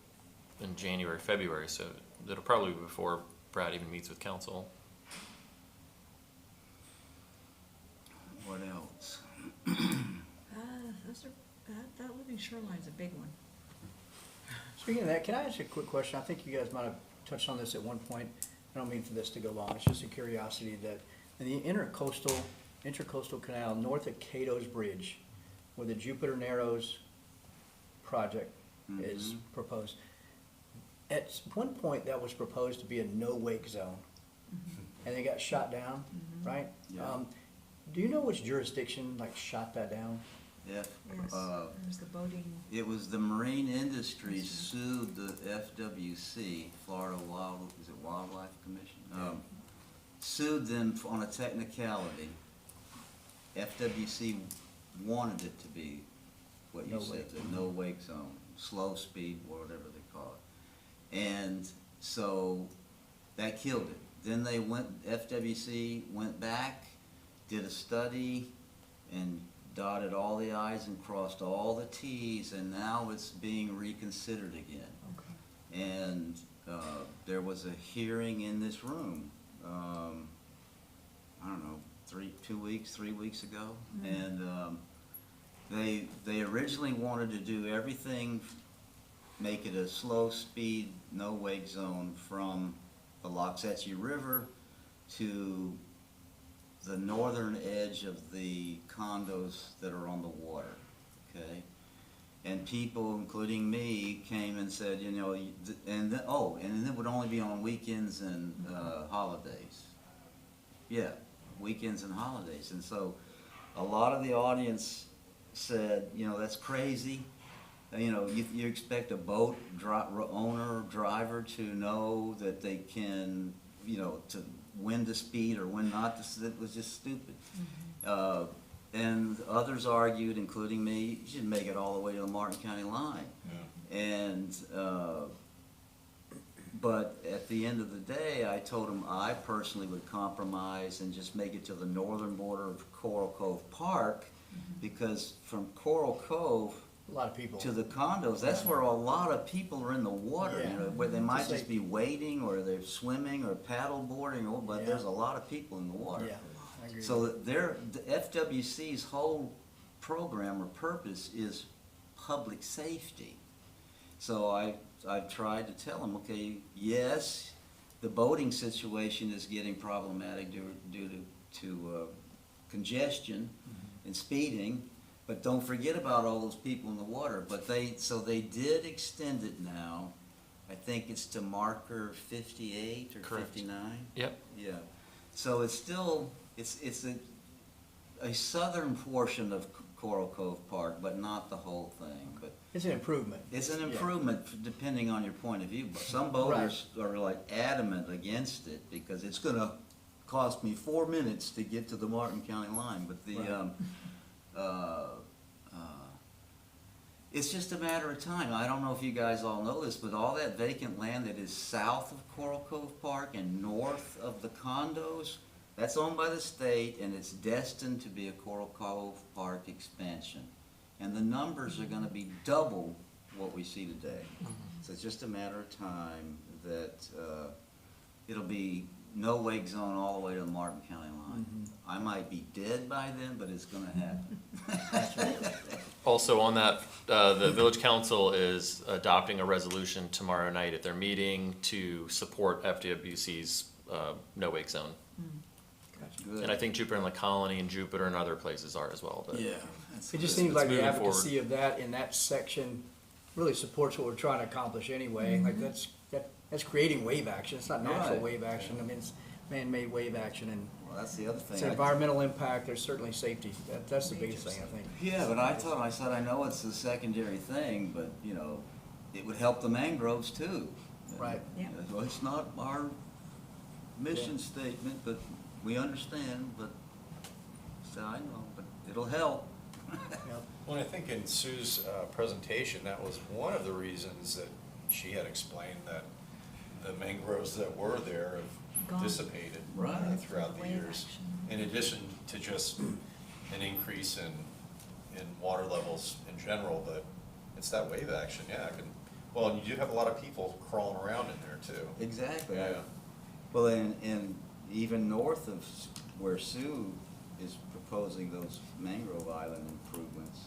in January, February, so it'll probably be before Brad even meets with council. What else? That living shoreline's a big one. Speaking of that, can I ask you a quick question? I think you guys might have touched on this at one point. I don't mean for this to go long, it's just a curiosity that in the intercoastal canal north of Cato's Bridge, where the Jupiter Narrows project is proposed, at one point that was proposed to be a no-wake zone, and they got shot down, right? Yeah. Do you know which jurisdiction like shot that down? Yeah. Yes, there's the boating. It was the marine industry sued the FWC, Florida Wildlife Commission? Sued them on a technicality. FWC wanted it to be what you No said, wake. the no wake zone, slow speed, whatever they call it. And so that killed it. Then FWC went back, did a study, and dotted all the i's and crossed all the t's, and now it's being reconsidered again. Okay. And there was a hearing in this room, I don't know, 3 weeks ago. And they originally wanted to do everything, make it a slow speed, no wake zone from the Loxahatchee River to the northern edge of the condos that are on the water, okay? And people, including me, came and said, you know, and it would only be on weekends and holidays. Yeah, weekends and holidays. And so a lot of the audience said, you know, that's crazy. You know, you expect a boat owner, driver to know that they can, you know, to when to speed or when not to, it was just stupid. And others argued, including me, you should make it all the way to the Martin County line. And, but at the end of the day, I told them I personally would compromise and just make it to the northern border of Coral Cove Park, because from Coral Cove A lot of people. to the condos, that's where a lot of people are in the water, you Yeah. know, where they might Just just like- be wading, or they're swimming, or paddle boarding, or, but Yeah. there's a lot of people in the water. Yeah, I agree. So that the FWC's whole program or purpose is public safety. So I've tried to tell them, okay, yes, the boating situation is getting problematic due to congestion and speeding, but don't forget about all those people in the water. But so they did extend it now. I think it's to marker 58 or Correct. 59. Yep. Yeah, so it's still, it's a southern portion of Coral Cove Park, but not the whole thing, but It's an improvement. it's an Yeah. improvement depending on your point of view. But some boaters are like adamant against it, because it's gonna cost me 4 minutes to get to the Martin County line, but Right. it's just a matter of time. I don't know if you guys all know this, but all that vacant land that is south of Coral Cove Park and north of the condos, that's owned by the state, and it's destined to be a Coral Cove Park expansion. And the numbers are gonna be double what we see today. So it's just a matter of time that, it'll be no wake zone all the way to the Martin County line. I might be dead by then, but it's gonna happen. Also on that, the village council is adopting a resolution tomorrow night at their meeting to support FWC's no wake zone. Good. And I think Jupiter and La Colony and Jupiter and other places are as well, but. Yeah. It just It's seems like the moving advocacy of that in that section really supports what we're trying to accomplish anyway. Like that's creating wave action. It's not natural Right. wave action. I mean, it's man-made wave action, and Well, that's the other it's thing. environmental impact. There's certainly safety. That's the biggest thing, I think. Yeah, but I told him, I said, I know it's a secondary thing, but, you know, it would help the mangroves too. Right. Yeah. Well, it's not our mission statement, but we understand, but, so I know, but it'll help. Yep. Well, I think in Sue's presentation, that was one of the reasons that she had explained that the mangroves that were there have Gone. dissipated Right. throughout the Wave years. action. In addition to just an increase in water levels in general, but it's that wave action, yeah. Well, and you do have a lot of people crawling around in there too. Exactly. Yeah. Well, and even north of where Sue is proposing those mangrove island improvements,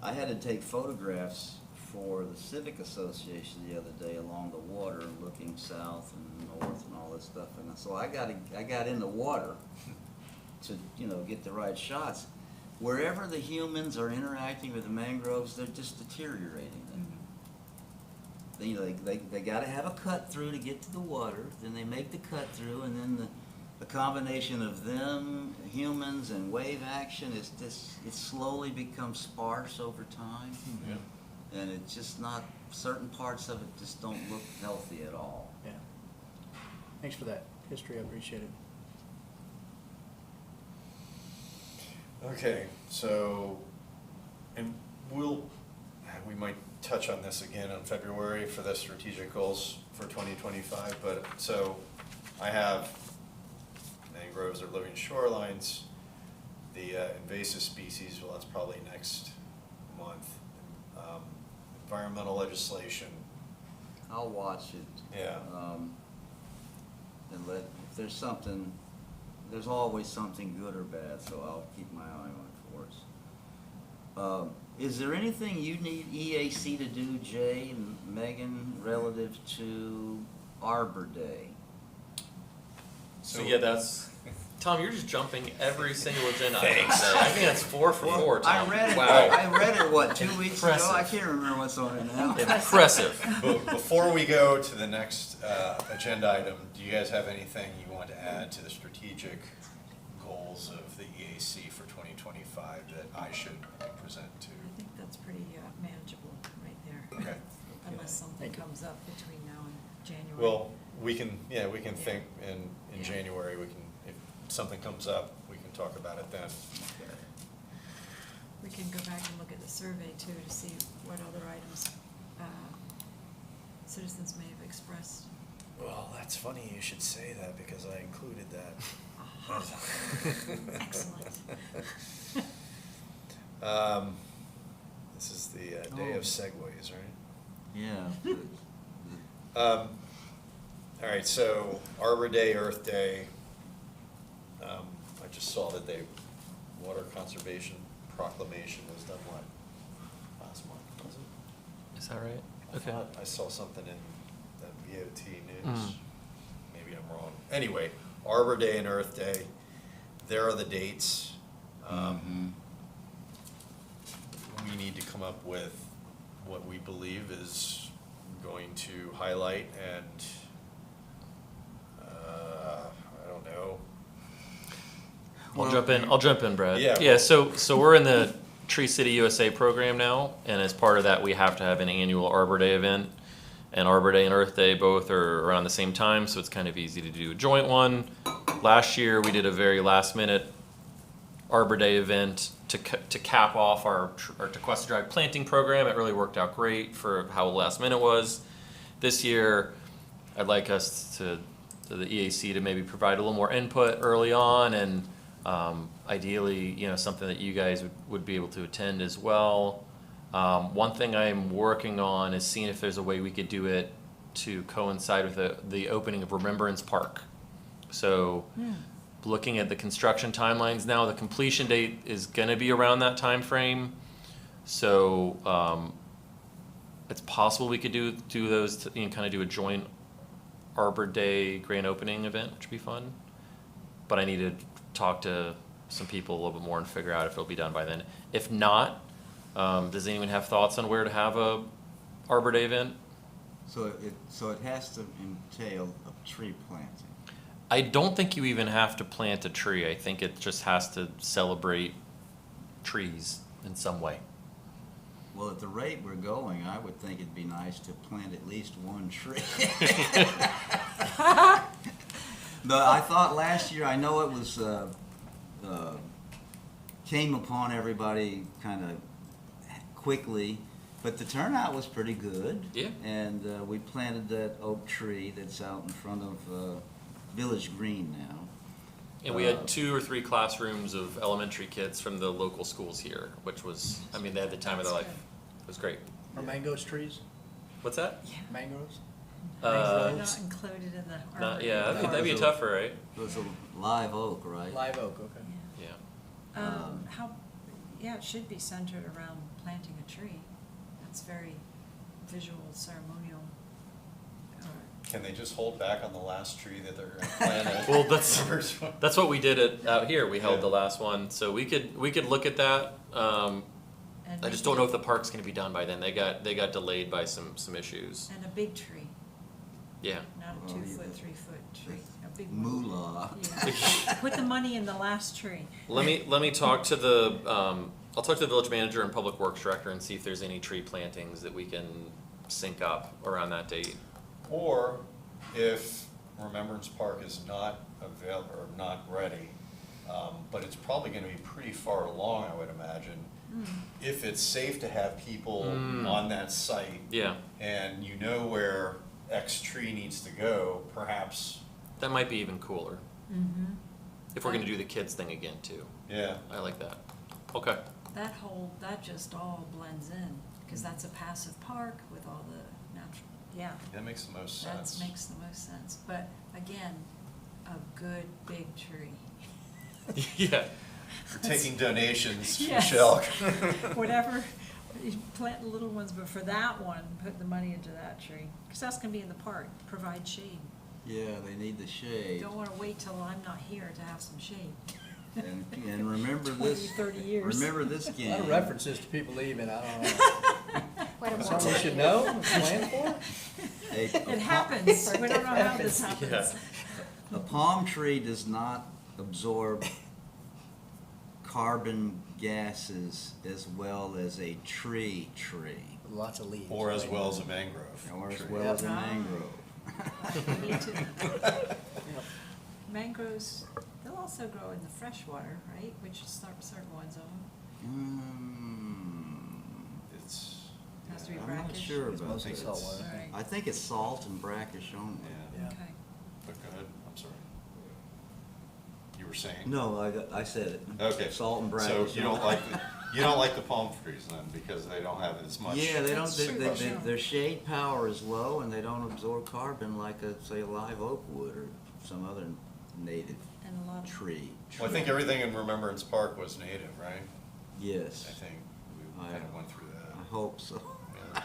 I had to take photographs for the Civic Association the other day along the water, looking south and north and all this stuff. And so I got in the water to, you know, get the right shots. Wherever the humans are interacting with the mangroves, they're just deteriorating them. They gotta have a cut through to get to the water, then they make the cut through, and then the combination of them, humans, and wave action, is just, it slowly becomes sparse over time. Yeah. And it's just not, certain parts of it just don't look healthy at all. Yeah. Thanks for that history. I appreciate it. Okay, so, and we might touch on this again in February for the strategic goals for 2025, but, so, I have mangroves or living shorelines, the invasive species, well, that's probably next month. Environmental legislation, I'll watch it. yeah. And if there's something, there's always something good or bad, so I'll keep my eye on it for us. Is there anything you need EAC to do, Jay and Megan, relative to Arbor Day? So yeah, that's, Tom, you're just jumping every single agenda item today. I think that's 4 for 4, I Tom. read it, Wow. I read it, what, 2 weeks ago? I Impressive. can't remember what's on it now. Impressive. But before we go to the next agenda item, do you guys have anything you want to add to the strategic goals of the EAC for 2025 that I should present to? I think that's pretty manageable right there. Okay. Unless something Thank you. comes up between now and January. Well, we can think in Yeah. January, if something comes up, we can talk about it then. We can go back and look at the survey too, to see what other items, citizens may have expressed. Well, that's funny you should say that because I included that. Excellent. This is the day of segues, right? Yeah. All right, so Arbor Day, Earth Day. I just saw that Water Conservation Proclamation was done last month, was it? Is that right? I Okay. thought I saw something in the VOT news. Mm. Maybe I'm wrong. Anyway, Arbor Day and Earth Day, there are the dates. We need to come up with what we believe is going to highlight and, I don't know. I'll jump in, Brad. Yeah. Yeah, so we're in the Tree City USA program now, and as part of that, we have to have an annual Arbor Day event. And Arbor Day and Earth Day both are around the same time, so it's kind of easy to do a joint one. Last year, we did a very last minute Arbor Day event to cap off our Tequesta Drive planting program. It really worked out great for how last minute was. This year, I'd like us to the EAC to maybe provide a little more input early on, and ideally, something that you guys would be able to attend as well. One thing I'm working on is seeing if there's a way we could do it to coincide with the opening of Remembrance Park. So looking at the construction timelines now, the completion date is going to be around that time frame. So it's possible we could do those, kind of do a joint Arbor Day grand opening event, which would be fun. But I need to talk to some people a little bit more and figure out if it'll be done by then. If not, does anyone have thoughts on where to have a Arbor Day event? So it has to entail a tree planting. I don't think you even have to plant a tree. I think it just has to celebrate trees in some way. Well, at the rate we're going, I would think it'd be nice to plant at least one tree. But I thought last year, I know it was, came upon everybody kind of quickly, but the turnout was pretty good. Yeah. And we planted that oak tree that's out in front of Village Green now. And we had 2 or 3 classrooms of elementary kids from the local schools here, which was, they had the time of their life. It was great. Are mangoes trees? What's that? Yeah. Mangoes? They're not included in the Not, arbor. yeah, that'd be a tougher, right? It was a live oak, right? Live oak, okay. Yeah. It should be centered around planting a tree. That's very visual, ceremonial. Can they just hold back on the last tree that they're going to plant? Well, that's what we did out here. We held Yeah. the last one, so we could look at that. And I just don't know if the park's going to be done by then. They got delayed by some issues. And a big tree, Yeah. not a Oh, 2 yeah, foot, the- 3 foot tree, a big one. Moolah. Yeah. Put the money in the last tree. Let me talk to the I'll talk to the village manager and public works director and see if there's any tree plantings that we can sync up around that date. Or if Remembrance Park is not available or not ready, but it's probably going to be pretty far along, I would imagine. If it's safe to have people on that site, Yeah, and you know where X tree needs to go, perhaps, that might be even cooler Mm-hmm. if we're going to do the kids thing again too. yeah. I like that. Okay. That just all blends in, because that's a passive park with all the natural, yeah. That makes the most That sense. makes the most sense, but again, a good big tree. Yeah. We're taking donations, Yes. Michelle. Whatever, you plant the little ones, but for that one, put the money into that tree, because that's gonna be in the park, provide shade. Yeah, they need the shade. Don't wanna wait till I'm not here to have some shade. And remember 20, this, 30 years. remember this A lot game. of references to people leaving, I don't know. Quite a Something we more. should know, plan for? It happens, we don't know how this happens. Yeah. A palm tree does not absorb carbon gases as well as a tree, Lots of leaves. Or as well as a mangrove. or as tree. well as a Ah. mangrove. Me too. Yep. Mangroves, they'll also grow in the freshwater, right, which is certain ones of them. It's. Has to be I'm not brackish? sure It's about mostly this. saltwater. All right. I think it's salt and brackish only. Yeah, Yeah. Okay. but go ahead, I'm sorry. You were saying? No, I said it. Okay. Salt and So brackish. you don't like, you don't like the palm trees then, because they don't have as much? Yeah, they don't, That's true, they- sure. their shade power is low and they don't absorb carbon like a, say, a live oak would or some other native And a lot of. tree. Well, I think everything in Remembrance Park was native, right? Yes, I think we I- kind of went through that. I hope so. Yeah.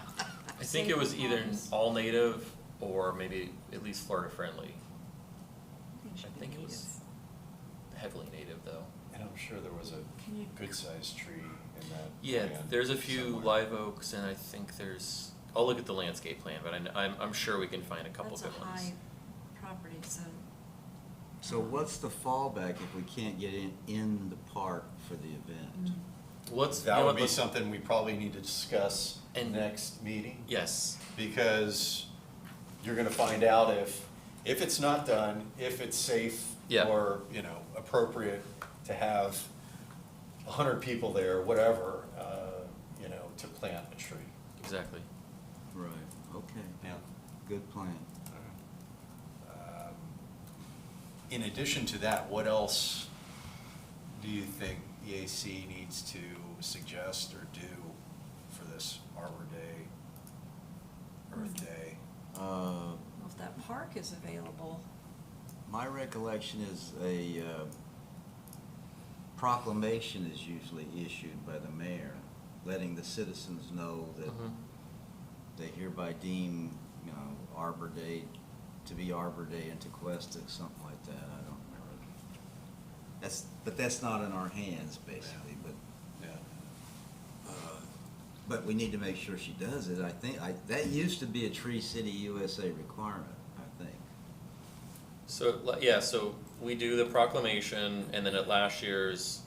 I think it was either all native or maybe at least Florida friendly. I think it was heavily native though. And I'm sure there was Can you- a good-sized tree in that. Yeah, plan there's a few somewhere. live oaks and I think there's, I'll look at the landscape plan, but I'm sure we can find a couple That's a good ones. high property, so. So what's the fallback if we can't get in the park for the event? Let's, you That know would what, be let's- something we probably need to discuss And- next meeting. Yes, Because you're gonna find out if it's not done, if it's safe Yeah. or, appropriate to have 100 people there, whatever, to plant a tree. exactly. Right, okay, Yeah. good plan. In addition to that, what else do you think EAC needs to suggest or do for this Arbor Day, Earth Day? Uh, Well, if that park is available, My recollection is a proclamation is usually issued by the mayor, letting the citizens know that Mhm. they hereby deem, Arbor Day to be Arbor Day in Tequesta, something like that, I don't remember. But that's not in our hands, basically, Yeah. but we need to make sure she does it, I think, that used to be a Tree City USA requirement, I think. So, yeah, so we do the proclamation, and then at last year's,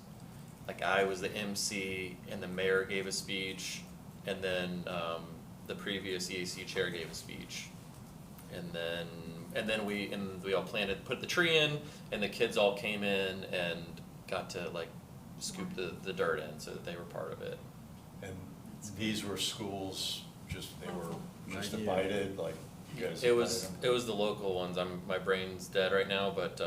like, I was the MC, and the mayor gave a speech, and then, the previous EAC chair gave a speech. And then we all planted, put the tree in, and the kids all came in and got to, like, scoop the dirt in, so that they were part of it. And these were schools, they were just Right here. invited, like, you guys It was, invited them? it was the local ones, my brain's dead right now, but,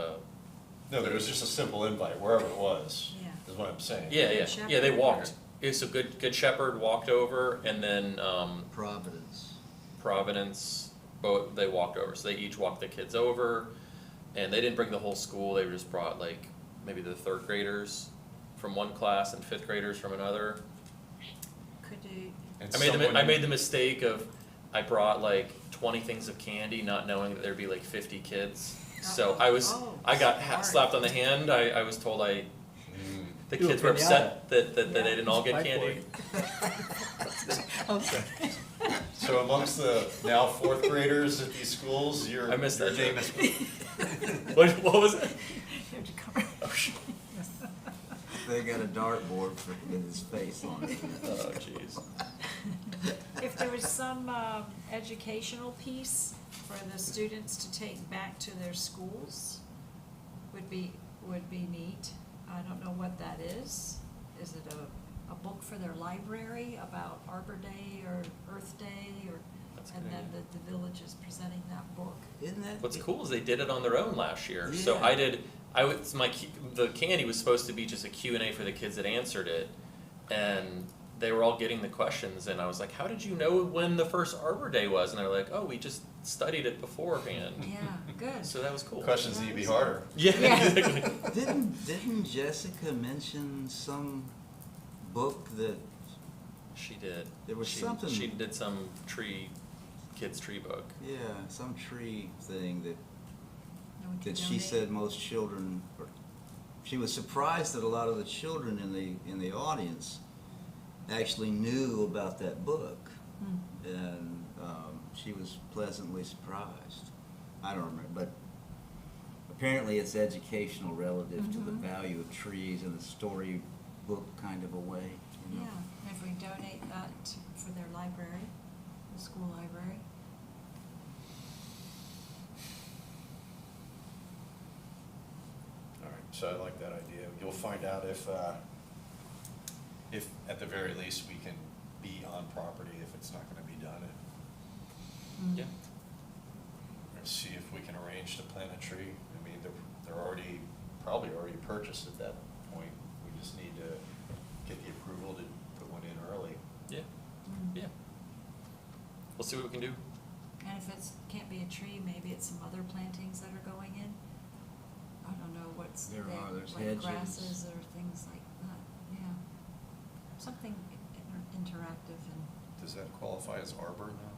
No, there was just a simple invite, wherever it was, Yeah. is what I'm saying. yeah, Good yeah, they Shepherd. walked. It's a Good Shepherd walked over, and then, Providence. Providence, they walked over, so they each walked the kids over, and they didn't bring the whole school, they just brought like, maybe the third graders from one class and fifth graders from another. could you, And I made someone- the mistake of, I brought like 20 things of candy, not knowing that there'd be like 50 kids. So I got smart. slapped on the hand, I was told Mm. the Do a kids were pinata. upset that they didn't all get Spike candy. So amongst the now fourth graders at these schools, I missed that your name joke. is. What was it? you have to cover. They got a dartboard with his face on it. Oh, jeez. If there was some educational piece for the students to take back to their schools, would be neat. I don't know what that is. Is it a book for their library about Arbor Day or Earth Day or, That's a and good then idea. the village is presenting that book? Isn't that? What's cool is they did it on their own last year. So Yeah. the candy was supposed to be just a Q&A for the kids that answered it, and they were all getting the questions, and I was like, how did you know when the first Arbor Day was? And they're like, oh, we just studied it beforehand. Yeah, good. So that was cool. Questions need to be harder. Yeah, Yeah. exactly. Didn't Jessica mention some book that, She did. There was She- something- She did some kids tree book. yeah, some tree thing that No one can that she donate? said most children, or she was surprised that a lot of the children in the audience actually knew about that book, Hmm. and she was pleasantly surprised. I don't remember, but apparently it's educational relative to the Mhm. value of trees in a storybook kind of a way. You know? Yeah, if we donate that for their library, the school library. All right, so I like that idea. You'll find out if if, at the very least, we can be on property if it's not gonna be done. Yeah. Or see if we can arrange to plant a tree. I mean, they're already, probably already purchased at that point. We just need to get the approval to put one in early. Yeah, yeah. We'll see what we can do. And if it's, can't be a tree, maybe it's some other plantings that are going in. I don't know what's, There they- are, there's like hedges. grasses or things like that, yeah. Something interactive and, Does that qualify as Arbor now?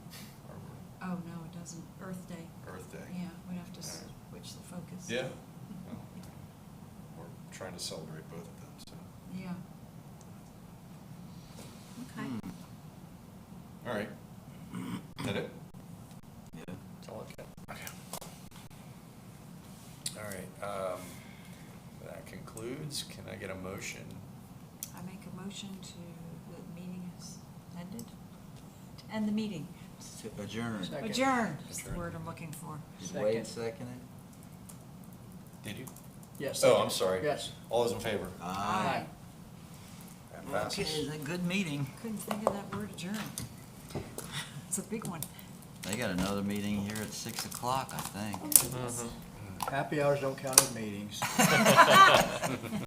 Arbor, oh, no, it doesn't, Earth Day. Earth Day? Yeah, we'd have to Alright. switch the focus. Yeah. Well, we're trying to celebrate both of them, so. Yeah. Okay. All right. Is that it? Yeah. That's all I've got. Okay. All right, that concludes. Can I get a motion? I make a motion to, the meeting is ended? To end the meeting. Adjourn. Second. Adjourn is the Adjourn. word I'm looking for. Did Wade Second. second it? Did you? Yes. Oh, second. I'm sorry. Yes. All those in favor? Aye. That Okay, passes. it's a good meeting. Couldn't think of that word adjourn. It's a big one. They got another meeting here at 6 o'clock, I think. Happy hours don't count as meetings.